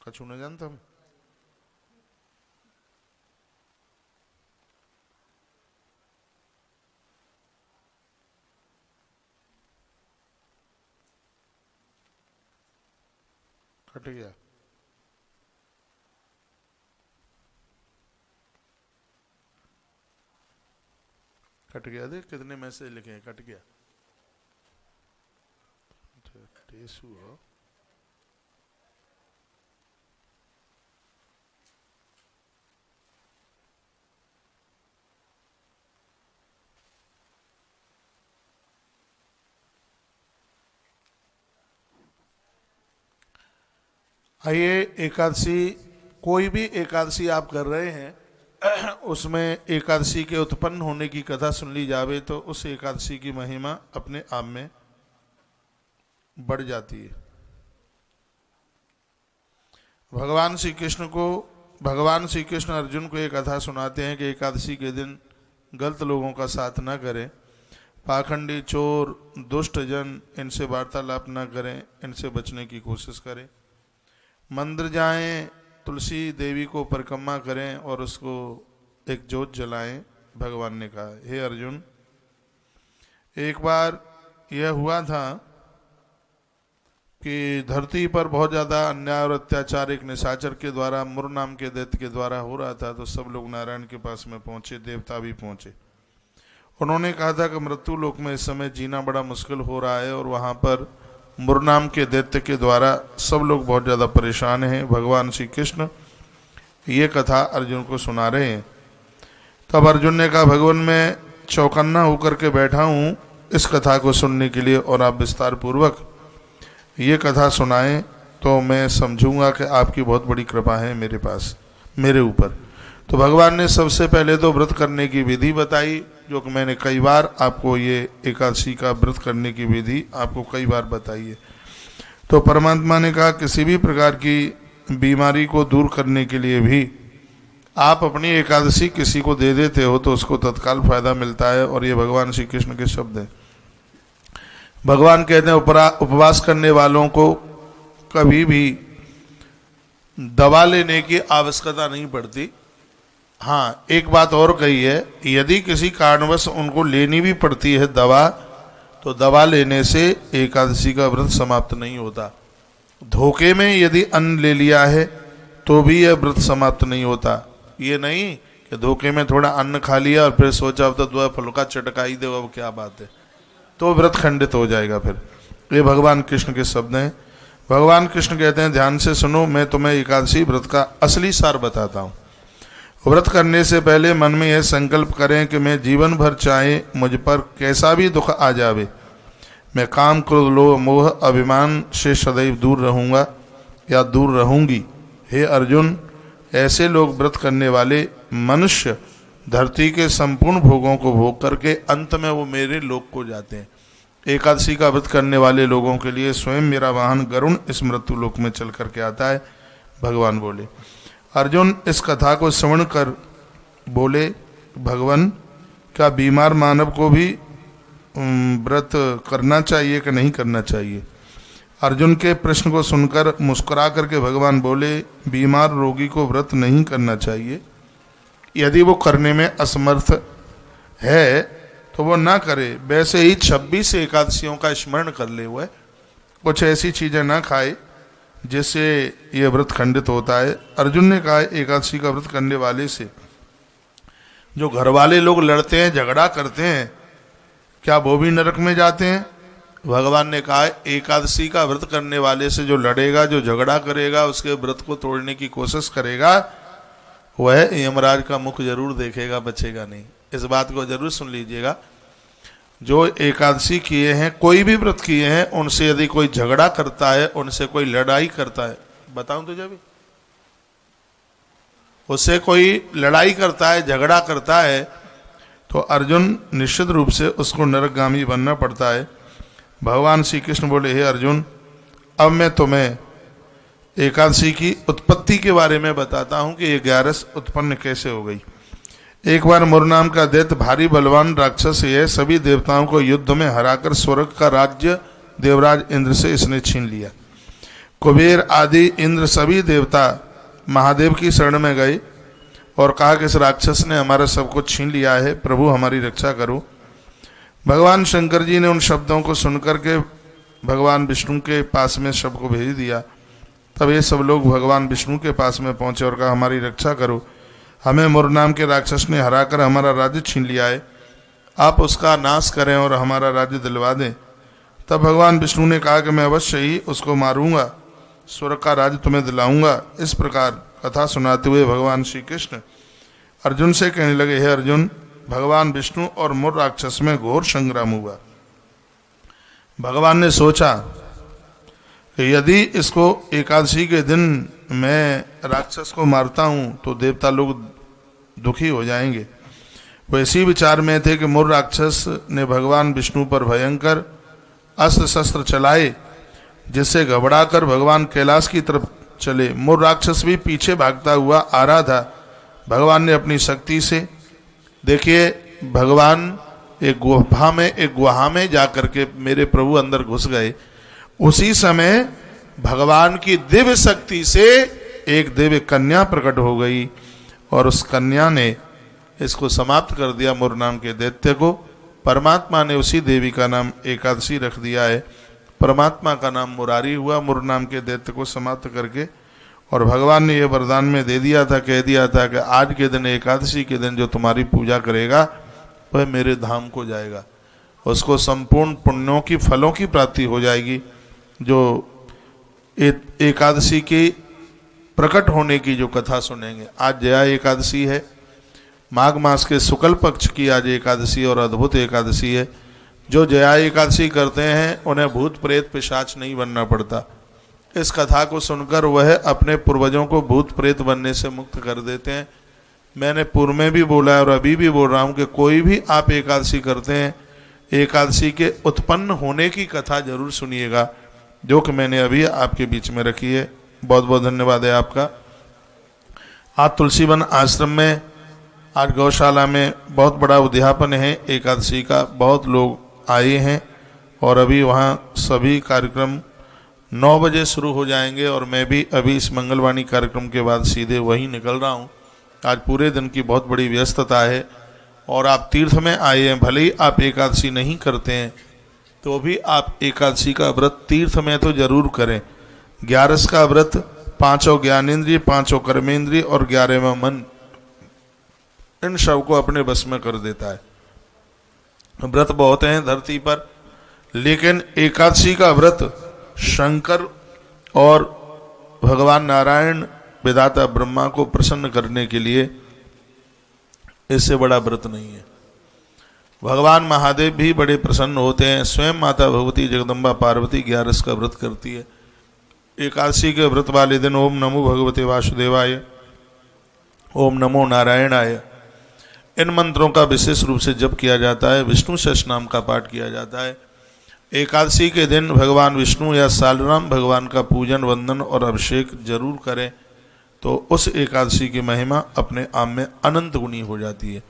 कछु न जानता हम। कट गया। कट गया, देख कितने मैसेज लिखे हैं, कट गया। टेसू हो। आइए, एकादशी, कोई भी एकादशी आप कर रहे हैं उसमें एकादशी के उत्पन्न होने की कथा सुन ली जावे तो उस एकादशी की महिमा अपने आप में बढ़ जाती है। भगवान श्री कृष्ण अर्जुन को एक कथा सुनाते हैं कि एकादशी के दिन गलत लोगों का साथ न करें, पाखंडी, चोर, दुष्ट जन, इनसे वार्तालाप न करें, इनसे बचने की कोशिश करें। मंदिर जाएं, तुलसी देवी को परिक्रमा करें और उसको एक जोत जलाएं। भगवान ने कहा, हे अर्जुन, एक बार यह हुआ था कि धरती पर बहुत ज़्यादा अन्याय और अत्याचार एक निशाचर के द्वारा, मुर नाम के दैत्य के द्वारा हो रहा था। तो सब लोग नारायण के पास में पहुँचे, देवता भी पहुँचे। उन्होंने कहा था कि मृत्यु लोक में इस समय जीना बड़ा मुश्किल हो रहा है, और वहाँ पर मुर नाम के दैत्य के द्वारा सब लोग बहुत ज़्यादा परेशान हैं। भगवान श्री कृष्ण ये कथा अर्जुन को सुना रहे हैं। तब अर्जुन ने कहा, भगवान मैं चौकन्ना होकर के बैठा हूँ इस कथा को सुनने के लिए, और आप विस्तार पूर्वक ये कथा सुनाएं तो मैं समझूंगा कि आपकी बहुत बड़ी कृपा है मेरे ऊपर। तो भगवान ने सबसे पहले तो व्रत करने की विधि बताई, जो कि मैंने कई बार आपको ये एकादशी का व्रत करने की विधि आपको कई बार बताई है। तो परमात्मा ने कहा, किसी भी प्रकार की बीमारी को दूर करने के लिए भी आप अपनी एकादशी किसी को दे देते हो तो उसको तत्काल फायदा मिलता है। और ये भगवान श्री कृष्ण के शब्द हैं। भगवान कहते हैं उपवास करने वालों को कभी भी दवा लेने की आवश्यकता नहीं पड़ती। हाँ, एक बात और कही है, यदि किसी कारणवश उनको लेनी भी पड़ती है दवा, तो दवा लेने से एकादशी का व्रत समाप्त नहीं होता। धोखे में यदि अन्न ले लिया है तो भी यह व्रत समाप्त नहीं होता। ये नहीं कि धोखे में थोड़ा अन्न खा लिया और फिर सोचा अब तो दो फुल्का चटका ही दो, अब क्या बात है, तो व्रत खंडित हो जाएगा। फिर ये भगवान कृष्ण के शब्द हैं। भगवान कृष्ण कहते हैं ध्यान से सुनो, मैं तुम्हें एकादशी व्रत का असली सार बताता हूँ। व्रत करने से पहले मन में यह संकल्प करें कि मैं जीवन भर चाहे मुझ पर कैसा भी दुख आ जावे, मैं काम क्रोध लोभ मोह अभिमान से सदैव दूर रहूँगा या दूर रहूँगी। हे अर्जुन, ऐसे लोग व्रत करने वाले मनुष्य धरती के संपूर्ण भोगों को भोग करके अंत में वो मेरे लोक को जाते हैं। एकादशी का व्रत करने वाले लोगों के लिए स्वयं मेरा वाहन गरुण इस मृत्यु लोक में चल करके आता है। भगवान बोले। अर्जुन इस कथा को श्रवण कर बोले, भगवान, क्या बीमार मानव को भी व्रत करना चाहिए कि नहीं करना चाहिए? अर्जुन के प्रश्न को सुनकर मुस्कुरा करके भगवान बोले, बीमार रोगी को व्रत नहीं करना चाहिए। यदि वो करने में असमर्थ है तो वो ना करे। वैसे ही 26 एकादशियों का स्मरण कर ले, हुए कुछ ऐसी चीजें ना खाए जिससे ये व्रत खंडित होता है। अर्जुन ने कहा, एकादशी का व्रत करने वाले से जो घर वाले लोग लड़ते हैं, झगड़ा करते हैं, क्या वो भी नरक में जाते हैं? भगवान ने कहा, एकादशी का व्रत करने वाले से जो लड़ेगा, जो झगड़ा करेगा, उसके व्रत को तोड़ने की कोशिश करेगा, वह यमराज का मुख जरूर देखेगा, बचेगा नहीं। इस बात को जरूर सुन लीजिएगा। जो एकादशी किए हैं, कोई भी व्रत किए हैं, उनसे यदि कोई झगड़ा करता है, उनसे कोई लड़ाई करता है, बताऊं तुझे भी, उससे कोई लड़ाई करता है, झगड़ा करता है, तो अर्जुन निश्चित रूप से उसको नरकगामी बनना पड़ता है। भगवान श्री कृष्ण बोले, हे अर्जुन, अब मैं तुम्हें एकादशी की उत्पत्ति के बारे में बताता हूं कि ये 11 उत्पन्न कैसे हो गई। एक बार मुर नाम का दैत्य भारी बलवान राक्षस है, सभी देवताओं को युद्ध में हराकर स्वर्ग का राज्य देवराज इंद्र से इसने छीन लिया। कुबेर आदि इंद्र सभी देवता महादेव की शरण में गए और कहा कि इस राक्षस ने हमारा सब कुछ छीन लिया है, प्रभु हमारी रक्षा करो। भगवान शंकर जी ने उन शब्दों को सुनकर के भगवान विष्णु के पास में सबको भेज दिया। तब ये सब लोग भगवान विष्णु के पास में पहुंचे और कहा, हमारी रक्षा करो, हमें मुर नाम के राक्षस ने हराकर हमारा राज्य छीन लिया है, आप उसका नाश करें और हमारा राज्य दिलवा दें। तब भगवान विष्णु ने कहा कि मैं अवश्य ही उसको मारूंगा, स्वर्ग का राज्य तुम्हें दिलाऊंगा। इस प्रकार कथा सुनाते हुए भगवान श्री कृष्ण अर्जुन से कहने लगे, हे अर्जुन, भगवान विष्णु और मुर राक्षस में घोर संग्राम हुआ। भगवान ने सोचा कि यदि इसको एकादशी के दिन मैं राक्षस को मारता हूं तो देवता लोग दुखी हो जाएंगे। वो इसी विचार में थे कि मुर राक्षस ने भगवान विष्णु पर भयंकर अस्त्र शस्त्र चलाए, जिससे घबराकर भगवान कैलाश की तरफ चले। मुर राक्षस भी पीछे भागता हुआ आ रहा था। भगवान ने अपनी शक्ति से, देखिए, भगवान एक गुहा में जाकर के मेरे प्रभु अंदर घुस गए। उसी समय भगवान की दिव्य शक्ति से एक दिव्य कन्या प्रकट हो गई और उस कन्या ने इसको समाप्त कर दिया, मुर नाम के दैत्य को। परमात्मा ने उसी देवी का नाम एकादशी रख दिया है। परमात्मा का नाम मुरारी हुआ, मुर नाम के दैत्य को समाप्त करके। और भगवान ने यह वरदान में दे दिया था, कह दिया था कि आज के दिन, एकादशी के दिन, जो तुम्हारी पूजा करेगा वह मेरे धाम को जाएगा, उसको संपूर्ण पुण्यों की, फलों की प्राप्ति हो जाएगी। जो एकादशी के प्रकट होने की जो कथा सुनेंगे, आज जया एकादशी है, माघ मास के शुक्ल पक्ष की आज एकादशी और अद्भुत एकादशी है। जो जया एकादशी करते हैं उन्हें भूत प्रेत पिशाच नहीं बनना पड़ता। इस कथा को सुनकर वह अपने पूर्वजों को भूत प्रेत बनने से मुक्त कर देते हैं। मैंने पूर्व में भी बोला है और अभी भी बोल रहा हूँ कि कोई भी आप एकादशी करते हैं, एकादशी के उत्पन्न होने की कथा जरूर सुनिएगा, जो कि मैंने अभी आपके बीच में रखी है। बहुत बहुत धन्यवाद है आपका। आज तुलसीवन आश्रम में, आज गौशाला में बहुत बड़ा उद्यापन है एकादशी का, बहुत लोग आए हैं और अभी वहाँ सभी कार्यक्रम 9 बजे शुरू हो जाएंगे और मैं भी अभी इस मंगलवाणी कार्यक्रम के बाद सीधे वहीं निकल रहा हूँ। आज पूरे दिन की बहुत बड़ी व्यस्तता है और आप तीर्थ में आए हैं, भले ही आप एकादशी नहीं करते हैं तो भी आप एकादशी का व्रत तीर्थ में तो जरूर करें। 11 का व्रत 5 ज्ञानेंद्रिय, 5 कर्मेंद्रिय और 11वां मन, इन सब को अपने बस में कर देता है। व्रत बहुत हैं धरती पर, लेकिन एकादशी का व्रत शंकर और भगवान नारायण विधाता ब्रह्मा को प्रसन्न करने के लिए, इससे बड़ा व्रत नहीं है। भगवान महादेव भी बड़े प्रसन्न होते हैं। स्वयं माता भगवती जगदम्बा पार्वती 11 का व्रत करती है। एकादशी के व्रत वाले दिन ओम नमो भगवते वासुदेवाय, ओम नमो नारायणाय, इन मंत्रों का विशेष रूप से जप किया जाता है। विष्णु सहस्रनाम का पाठ किया जाता है। एकादशी के दिन भगवान विष्णु या सालराम भगवान का पूजन, वंदन और अभिषेक जरूर करें, तो उस एकादशी की महिमा अपने आप में अनंत गुनी हो जाती है।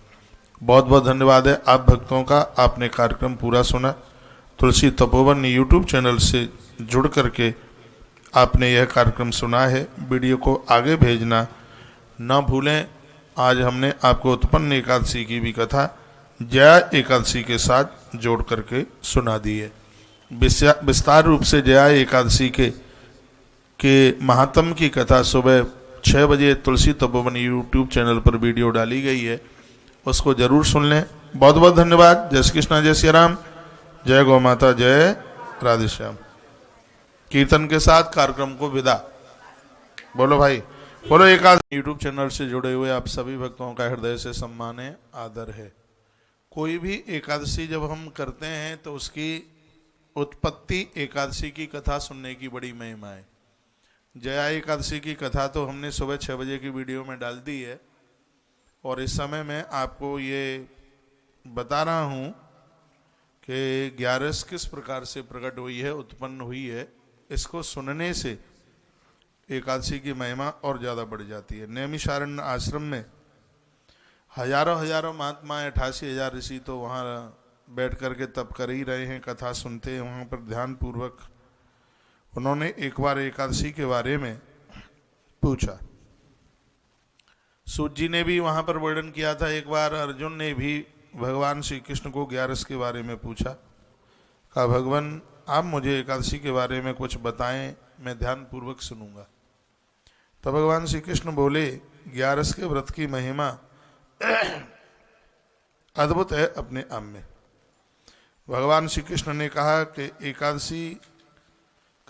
बहुत बहुत धन्यवाद है आप भक्तों का, आपने कार्यक्रम पूरा सुना। तुलसी तपोवन यूट्यूब चैनल से जुड़ करके आपने यह कार्यक्रम सुना है। वीडियो को आगे भेजना ना भूलें। आज हमने आपको उत्पन्न एकादशी की भी कथा जया एकादशी के साथ जोड़ करके सुना दी है। विस्तार रूप से जया एकादशी के महात्म की कथा सुबह 6 बजे तुलसी तपोवन यूट्यूब चैनल पर वीडियो डाली गई है, उसको जरूर सुन लें। बहुत बहुत धन्यवाद। जय श्री कृष्ण, जय श्री राम, जय गौ माता, जय राधे श्याम। कीर्तन के साथ कार्यक्रम को विदा। बोलो भाई, बोलो एकादशी। यूट्यूब चैनल से जुड़े हुए आप सभी भक्तों का हृदय से सम्मान है, आदर है। कोई भी एकादशी जब हम करते हैं तो उसकी उत्पत्ति, एकादशी की कथा सुनने की बड़ी महिमा है। जया एकादशी की कथा तो हमने सुबह 6 बजे की वीडियो में डाल दी है और इस समय मैं आपको ये बता रहा हूँ कि 11 किस प्रकार से प्रकट हुई है, उत्पन्न हुई है। इसको सुनने से एकादशी की महिमा और ज़्यादा बढ़ जाती है। नैमिषारण्य आश्रम में हजारों हजारों महात्मा, 88,000 ऋषि तो वहाँ बैठ करके तप कर ही रहे हैं, कथा सुनते हैं वहाँ पर ध्यान पूर्वक। उन्होंने एक बार एकादशी के बारे में पूछा। सूत जी ने भी वहाँ पर वर्णन किया था। एक बार अर्जुन ने भी भगवान श्री कृष्ण को 11 के बारे में पूछा। कहा भगवान आप मुझे एकादशी के बारे में कुछ बताएं, मैं ध्यान पूर्वक सुनूंगा। तो भगवान श्री कृष्ण बोले 11 के व्रत की महिमा अद्भुत है अपने आप में। भगवान श्री कृष्ण ने कहा कि एकादशी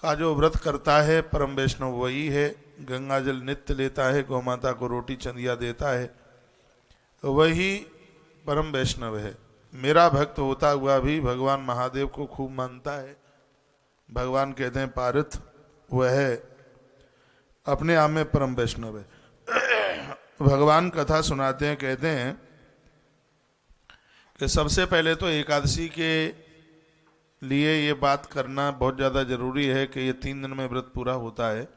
का जो व्रत करता है परम वैष्णव वही है। गंगा जल नित्य लेता है, गौ माता को रोटी चंदिया देता है, वही परम वैष्णव है। मेरा भक्त होता हुआ भी भगवान महादेव को खूब मानता है। भगवान कहते हैं पार्थ वह अपने आप में परम वैष्णव है। भगवान कथा सुनाते हैं, कहते हैं कि सबसे पहले तो एकादशी के लिए ये बात करना बहुत ज़्यादा जरूरी है कि ये 3 दिन में व्रत पूरा होता है।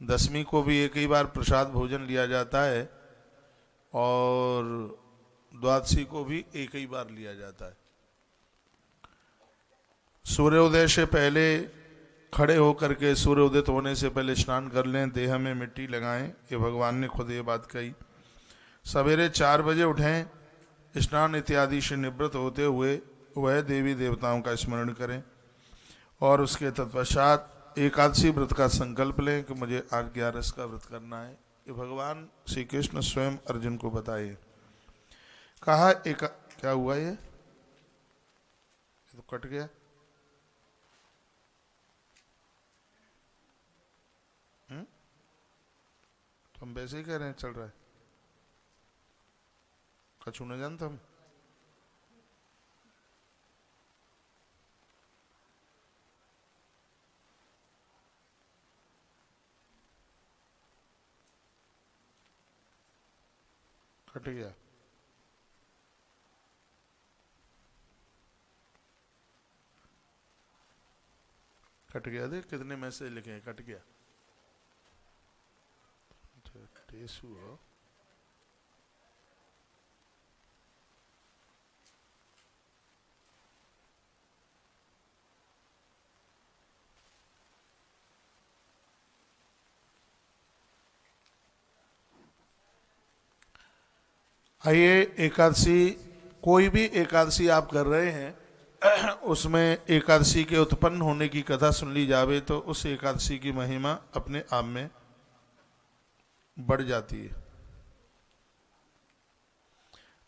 दशमी को भी एक ही बार प्रसाद भोजन लिया जाता है और द्वादशी को भी एक ही बार लिया जाता है। सूर्योदय से पहले खड़े होकर के सूर्योदय होने से पहले स्नान कर लें, देह में मिट्टी लगाएं, ये भगवान ने खुद ये बात कही। सवेरे 4 बजे उठें, स्नान इत्यादि से निवृत्त होते हुए वह देवी देवताओं का स्मरण करें और उसके तत्पश्चात एकादशी व्रत का संकल्प लें कि मुझे आज 11 का व्रत करना है। ये भगवान श्री कृष्ण स्वयं अर्जुन को बताइए। कहा क्या हुआ ये तो कट गया। तो हम वैसे ही कह रहे हैं चल रहा है, कछु न जानता हम। कट गया। कट गया, देख कितने मैसेज लिखे हैं, कट गया। टेसु हो। आइए, एकादशी, कोई भी एकादशी आप कर रहे हैं उसमें एकादशी के उत्पन्न होने की कथा सुन ली जावे तो उस एकादशी की महिमा अपने आप में बढ़ जाती है।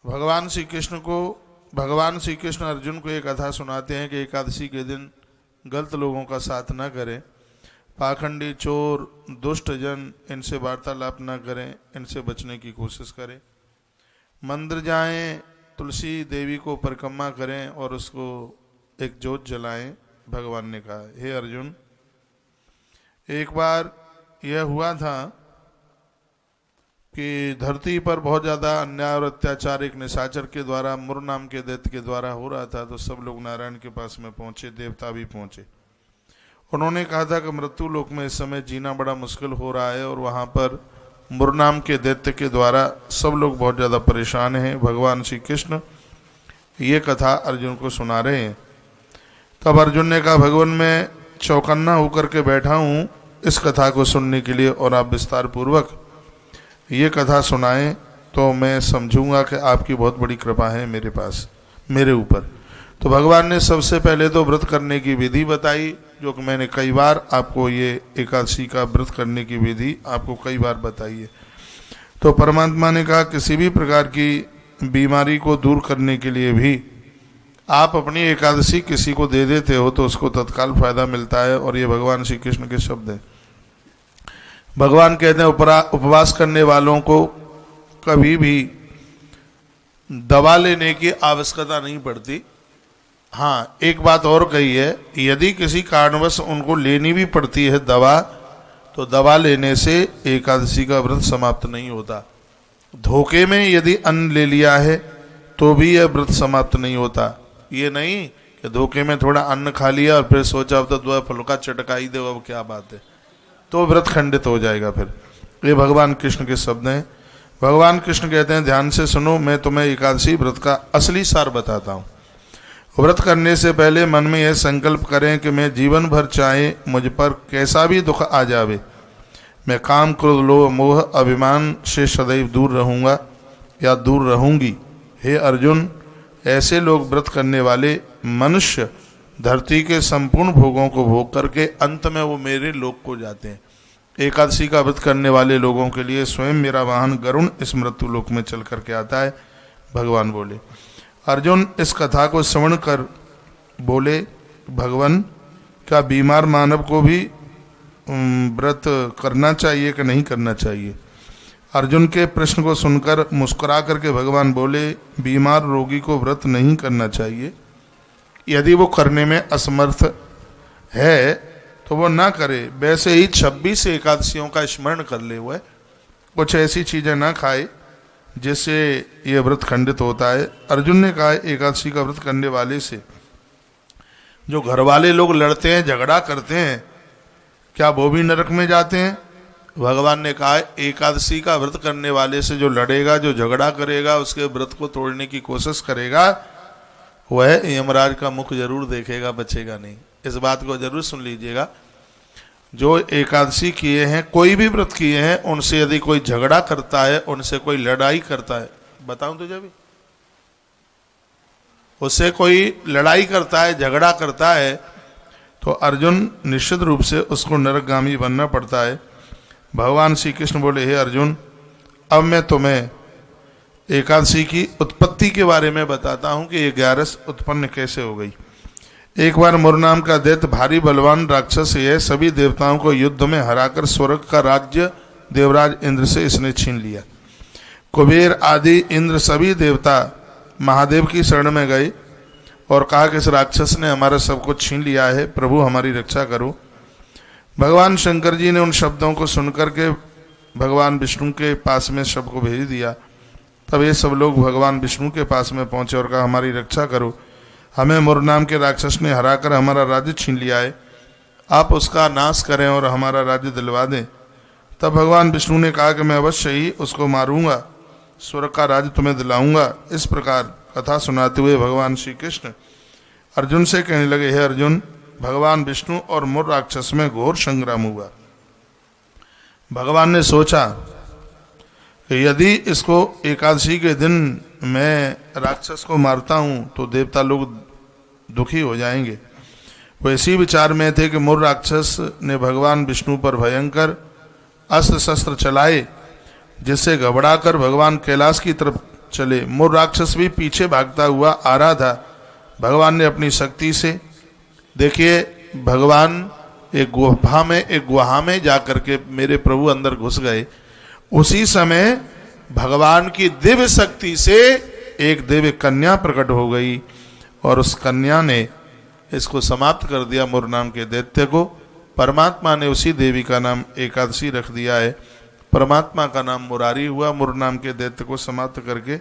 भगवान श्री कृष्ण अर्जुन को एक कथा सुनाते हैं कि एकादशी के दिन गलत लोगों का साथ न करें, पाखंडी, चोर, दुष्ट जन, इनसे वार्तालाप न करें, इनसे बचने की कोशिश करें। मंदिर जाएं, तुलसी देवी को परिक्रमा करें और उसको एक जोत जलाएं। भगवान ने कहा, हे अर्जुन, एक बार यह हुआ था कि धरती पर बहुत ज़्यादा अन्याय और अत्याचार एक निशाचर के द्वारा, मुर नाम के दैत्य के द्वारा हो रहा था। तो सब लोग नारायण के पास में पहुंचे, देवता भी पहुंचे। उन्होंने कहा था कि मृत्यु लोक में इस समय जीना बड़ा मुश्किल हो रहा है और वहाँ पर मुर नाम के दैत्य के द्वारा सब लोग बहुत ज़्यादा परेशान हैं। भगवान श्री कृष्ण ये कथा अर्जुन को सुना रहे हैं। तब अर्जुन ने कहा, भगवान, मैं चौकन्ना होकर के बैठा हूँ इस कथा को सुनने के लिए, और आप विस्तार पूर्वक ये कथा सुनाएं तो मैं समझूंगा कि आपकी बहुत बड़ी कृपा है मेरे ऊपर। तो भगवान ने सबसे पहले तो व्रत करने की विधि बताई, जो कि मैंने कई बार आपको ये एकादशी का व्रत करने की विधि आपको कई बार बताई है। तो परमात्मा ने कहा, किसी भी प्रकार की बीमारी को दूर करने के लिए भी आप अपनी एकादशी किसी को दे देते हो तो उसको तत्काल फायदा मिलता है। और ये भगवान श्री कृष्ण के शब्द हैं। भगवान कहते हैं, उपवास करने वालों को कभी भी दवा लेने की आवश्यकता नहीं पड़ती। हाँ, एक बात और कही है, यदि किसी कारणवश उनको लेनी भी पड़ती है दवा, तो दवा लेने से एकादशी का व्रत समाप्त नहीं होता। धोखे में यदि अन्न ले लिया है तो भी यह व्रत समाप्त नहीं होता। ये नहीं कि धोखे में थोड़ा अन्न खा लिया और फिर सोचा अब तो दो फुल्का चटकाई दे, अब क्या बात है, तो व्रत खंडित हो जाएगा। फिर ये भगवान कृष्ण के शब्द हैं। भगवान कृष्ण कहते हैं, ध्यान से सुनो, मैं तुम्हें एकादशी व्रत का असली सार बताता हूँ। व्रत करने से पहले मन में यह संकल्प करें कि मैं जीवन भर चाहे मुझ पर कैसा भी दुख आ जावे, मैं काम, क्रोध, लोभ, मोह, अभिमान से सदैव दूर रहूँगा या दूर रहूँगी। हे अर्जुन, ऐसे लोग व्रत करने वाले मनुष्य धरती के संपूर्ण भोगों को भोग करके अंत में वो मेरे लोक को जाते हैं। एकादशी का व्रत करने वाले लोगों के लिए स्वयं मेरा वाहन गरुण इस मृत्यु लोक में चल करके आता है। भगवान बोले। अर्जुन इस कथा को श्रवण कर बोले, भगवान, क्या बीमार मानव को भी व्रत करना चाहिए कि नहीं करना चाहिए? अर्जुन के प्रश्न को सुनकर मुस्कुरा करके भगवान बोले, बीमार रोगी को व्रत नहीं करना चाहिए। यदि वो करने में असमर्थ है तो वो ना करे। वैसे ही 26 एकादशियों का स्मरण कर ले, हुए कुछ ऐसी चीजें ना खाए जिससे ये व्रत खंडित होता है। अर्जुन ने कहा, एकादशी का व्रत करने वाले से जो घर वाले लोग लड़ते हैं, झगड़ा करते हैं, क्या वो भी नरक में जाते हैं? भगवान ने कहा, एकादशी का व्रत करने वाले से जो लड़ेगा, जो झगड़ा करेगा, उसके व्रत को तोड़ने की कोशिश करेगा, वह यमराज का मुख जरूर देखेगा, बचेगा नहीं। इस बात को जरूर सुन लीजिएगा। जो एकादशी किए हैं, कोई भी व्रत किए हैं, उनसे यदि कोई झगड़ा करता है, उनसे कोई लड़ाई करता है, बताऊं तुझे भी, उससे कोई लड़ाई करता है, झगड़ा करता है, तो अर्जुन निश्चित रूप से उसको नरकगामी बनना पड़ता है। भगवान श्री कृष्ण बोले, हे अर्जुन, अब मैं तुम्हें एकादशी की उत्पत्ति के बारे में बताता हूं कि ये 11 उत्पन्न कैसे हो गई। एक बार मुर नाम का दैत्य भारी बलवान राक्षस है, सभी देवताओं को युद्ध में हराकर स्वर्ग का राज्य देवराज इंद्र से इसने छीन लिया। कुबेर आदि इंद्र सभी देवता महादेव की शरण में गए और कहा कि इस राक्षस ने हमारा सब कुछ छीन लिया है, प्रभु हमारी रक्षा करो। भगवान शंकर जी ने उन शब्दों को सुनकर के भगवान विष्णु के पास में सबको भेज दिया। तब ये सब लोग भगवान विष्णु के पास में पहुंचे और कहा, हमारी रक्षा करो, हमें मुर नाम के राक्षस ने हराकर हमारा राज्य छीन लिया है, आप उसका नाश करें और हमारा राज्य दिलवा दें। तब भगवान विष्णु ने कहा कि मैं अवश्य ही उसको मारूंगा, स्वर्ग का राज तुम्हें दिलाऊंगा। इस प्रकार कथा सुनाते हुए भगवान श्री कृष्ण अर्जुन से कहने लगे, हे अर्जुन, भगवान विष्णु और मुर राक्षस में घोर संग्राम हुआ। भगवान ने सोचा कि यदि इसको एकादशी के दिन मैं राक्षस को मारता हूं तो देवता लोग दुखी हो जाएंगे। वो इसी विचार में थे कि मुर राक्षस ने भगवान विष्णु पर भयंकर अस्त्र शस्त्र चलाए, जिससे घबराकर भगवान कैलाश की तरफ चले। मुर राक्षस भी पीछे भागता हुआ आ रहा था। भगवान ने अपनी शक्ति से, देखिए भगवान एक गुहा में जाकर के मेरे प्रभु अंदर घुस गए। उसी समय भगवान की दिव्य शक्ति से एक दिव्य कन्या प्रकट हो गई और उस कन्या ने इसको समाप्त कर दिया, मुर नाम के दैत्य को। परमात्मा ने उसी देवी का नाम एकादशी रख दिया है। परमात्मा का नाम मुरारी हुआ, मुर नाम के दैत्य को समाप्त करके।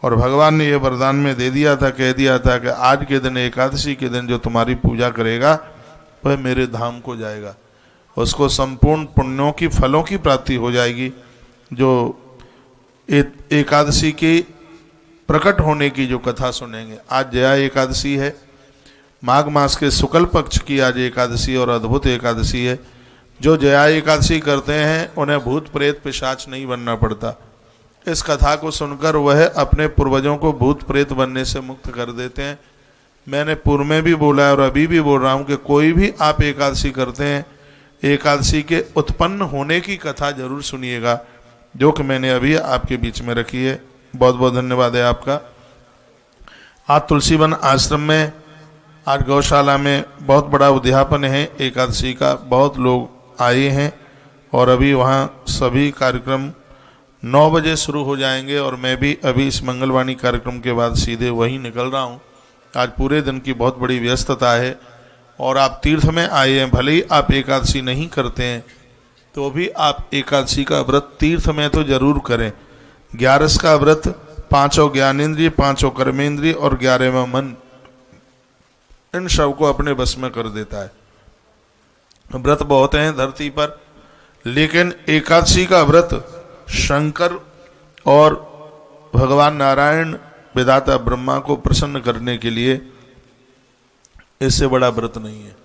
और भगवान ने यह वरदान में दे दिया था, कह दिया था कि आज के दिन, एकादशी के दिन जो तुम्हारी पूजा करेगा वह मेरे धाम को जाएगा, उसको संपूर्ण पुण्यों की, फलों की प्राप्ति हो जाएगी। जो एकादशी की प्रकट होने की जो कथा सुनेंगे, आज जया एकादशी है, माघ मास के शुक्ल पक्ष की आज एकादशी और अद्भुत एकादशी है। जो जया एकादशी करते हैं उन्हें भूत प्रेत पिशाच नहीं बनना पड़ता। इस कथा को सुनकर वह अपने पूर्वजों को भूत प्रेत बनने से मुक्त कर देते हैं। मैंने पूर्व में भी बोला है और अभी भी बोल रहा हूँ कि कोई भी आप एकादशी करते हैं, एकादशी के उत्पन्न होने की कथा जरूर सुनिएगा, जो कि मैंने अभी आपके बीच में रखी है। बहुत बहुत धन्यवाद है आपका। आज तुलसीवन आश्रम में, आज गौशाला में बहुत बड़ा उद्यापन है एकादशी का। बहुत लोग आए हैं और अभी वहाँ सभी कार्यक्रम 9 बजे शुरू हो जाएंगे और मैं भी अभी इस मंगलवाणी कार्यक्रम के बाद सीधे वहीं निकल रहा हूँ। आज पूरे दिन की बहुत बड़ी व्यस्तता है और आप तीर्थ में आए हैं, भले ही आप एकादशी नहीं करते हैं तो भी आप एकादशी का व्रत तीर्थ में तो जरूर करें। 11 का व्रत 5 ज्ञानेंद्रिय, 5 कर्मेंद्रिय और 11वां मन, इन सब को अपने बस में कर देता है। व्रत बहुत हैं धरती पर, लेकिन एकादशी का व्रत शंकर और भगवान नारायण विधाता ब्रह्मा को प्रसन्न करने के लिए, इससे बड़ा व्रत नहीं है।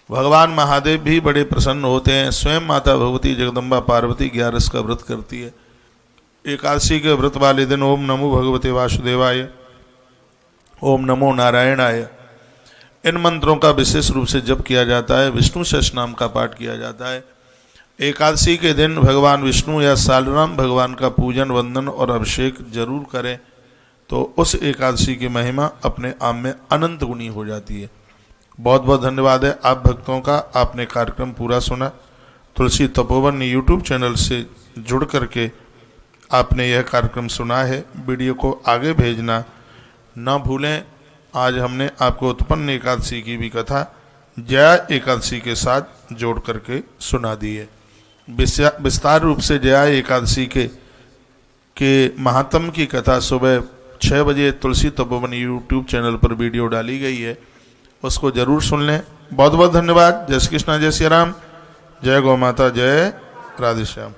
भगवान महादेव भी बड़े प्रसन्न होते हैं। स्वयं माता भगवती जगदम्बा पार्वती 11 का व्रत करती है। एकादशी के व्रत वाले दिन ओम नमो भगवते वासुदेवाय, ओम नमो नारायणाय, इन मंत्रों का विशेष रूप से जप किया जाता है। विष्णु सहस्रनाम का पाठ किया जाता है। एकादशी के दिन भगवान विष्णु या सालराम भगवान का पूजन, वंदन और अभिषेक जरूर करें, तो उस एकादशी की महिमा अपने आप में अनंत गुनी हो जाती है। बहुत बहुत धन्यवाद है आप भक्तों का। आपने कार्यक्रम पूरा सुना। तुलसी तपोवन यूट्यूब चैनल से जुड़ करके आपने यह कार्यक्रम सुना है। वीडियो को आगे भेजना ना भूलें। आज हमने आपको उत्पन्न एकादशी की भी कथा जया एकादशी के साथ जोड़ करके सुना दी है। विस्तार रूप से जया एकादशी के महात्म की कथा सुबह 6 बजे तुलसी तपोवन यूट्यूब चैनल पर वीडियो डाली गई है, उसको जरूर सुन लें। बहुत बहुत धन्यवाद। जय श्री कृष्ण, जय श्री राम, जय गौ माता, जय राधे श्याम।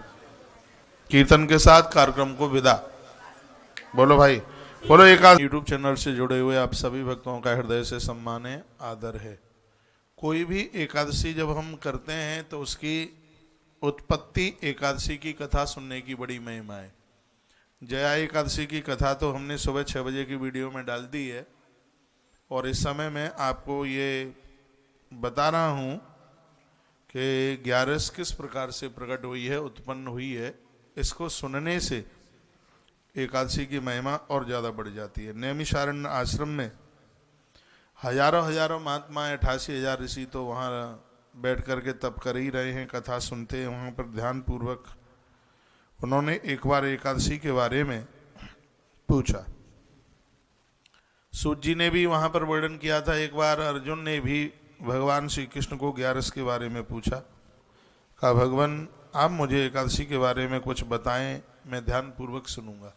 कीर्तन के साथ कार्यक्रम को विदा। बोलो भाई, बोलो। एकादशी यूट्यूब चैनल से जुड़े हुए आप सभी भक्तों का हृदय से सम्मान है, आदर है। कोई भी एकादशी जब हम करते हैं तो उसकी उत्पत्ति, एकादशी की कथा सुनने की बड़ी महिमा है। जया एकादशी की कथा तो हमने सुबह 6 बजे की वीडियो में डाल दी है और इस समय मैं आपको ये बता रहा हूँ कि 11 किस प्रकार से प्रकट हुई है, उत्पन्न हुई है। इसको सुनने से एकादशी की महिमा और ज़्यादा बढ़ जाती है। नैमिषारण्य आश्रम में हजारों महात्मा, 88,000 ऋषि तो वहाँ बैठ करके तप कर ही रहे हैं, कथा सुनते हैं वहाँ पर ध्यान पूर्वक। उन्होंने एक बार एकादशी के बारे में पूछा। सूत जी ने भी वहाँ पर वर्णन किया था। एक बार अर्जुन ने भी भगवान श्री कृष्ण को 11 के बारे में पूछा। कहा, भगवान आप मुझे एकादशी के बारे में कुछ बताएं, मैं ध्यान पूर्वक सुनूंगा।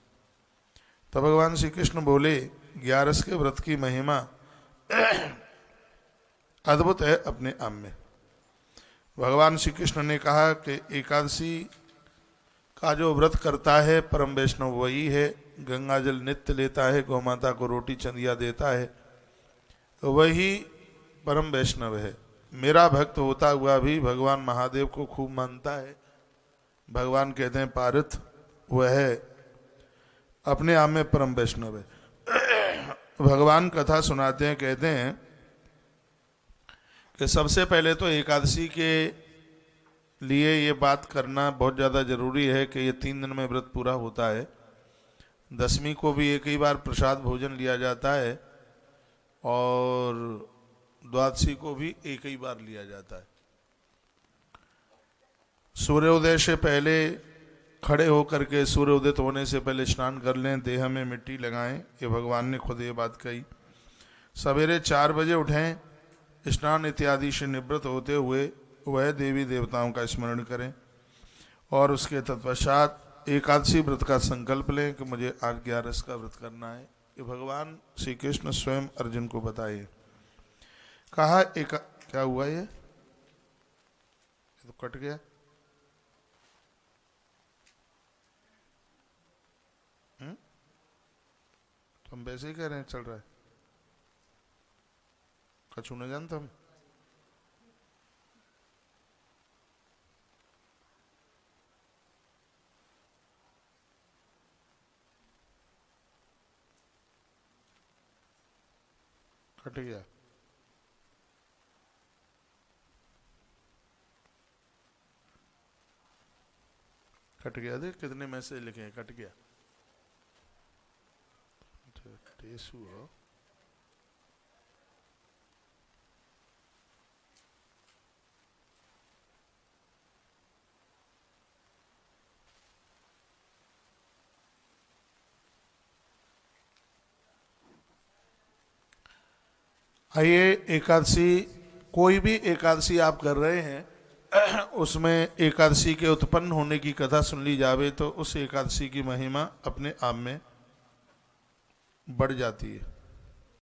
तब भगवान श्री कृष्ण बोले, 11 के व्रत की महिमा अद्भुत है अपने आप में। भगवान श्री कृष्ण ने कहा कि एकादशी का जो व्रत करता है परम वैष्णव वही है, गंगा जल नित्य लेता है, गौ माता को रोटी चंदिया देता है, वही परम वैष्णव है। मेरा भक्त होता हुआ भी भगवान महादेव को खूब मानता है। भगवान कहते हैं पार्थ वह अपने आप में परम वैष्णव है। भगवान कथा सुनाते हैं, कहते हैं कि सबसे पहले तो एकादशी के लिए ये बात करना बहुत ज़्यादा जरूरी है कि ये 3 दिन में व्रत पूरा होता है। दशमी को भी एक ही बार प्रसाद भोजन लिया जाता है और द्वादशी को भी एक ही बार लिया जाता है। सूर्योदय से पहले खड़े होकर के सूर्य उदित होने से पहले स्नान कर लें, देह में मिट्टी लगाएं, ये भगवान ने खुद ये बात कही। सवेरे 4 बजे उठें, स्नान इत्यादि से निवृत्त होते हुए वह देवी देवताओं का स्मरण करें और उसके तत्पश्चात एकादशी व्रत का संकल्प लें कि मुझे आज 11 का व्रत करना है। ये भगवान श्री कृष्ण स्वयं अर्जुन को बताइए। कहा एक क्या हुआ ये तो कट गया। तो हम वैसे ही कह रहे हैं चल रहा है, कछु नहीं जानता हम। कट गया। कट गया, देख कितने मैसेज लिखे हैं, कट गया। टेसू हो आइए, एकादशी कोई भी एकादशी आप कर रहे हैं उसमें एकादशी के उत्पन्न होने की कथा सुन ली जावे तो उस एकादशी की महिमा अपने आप में बढ़ जाती है।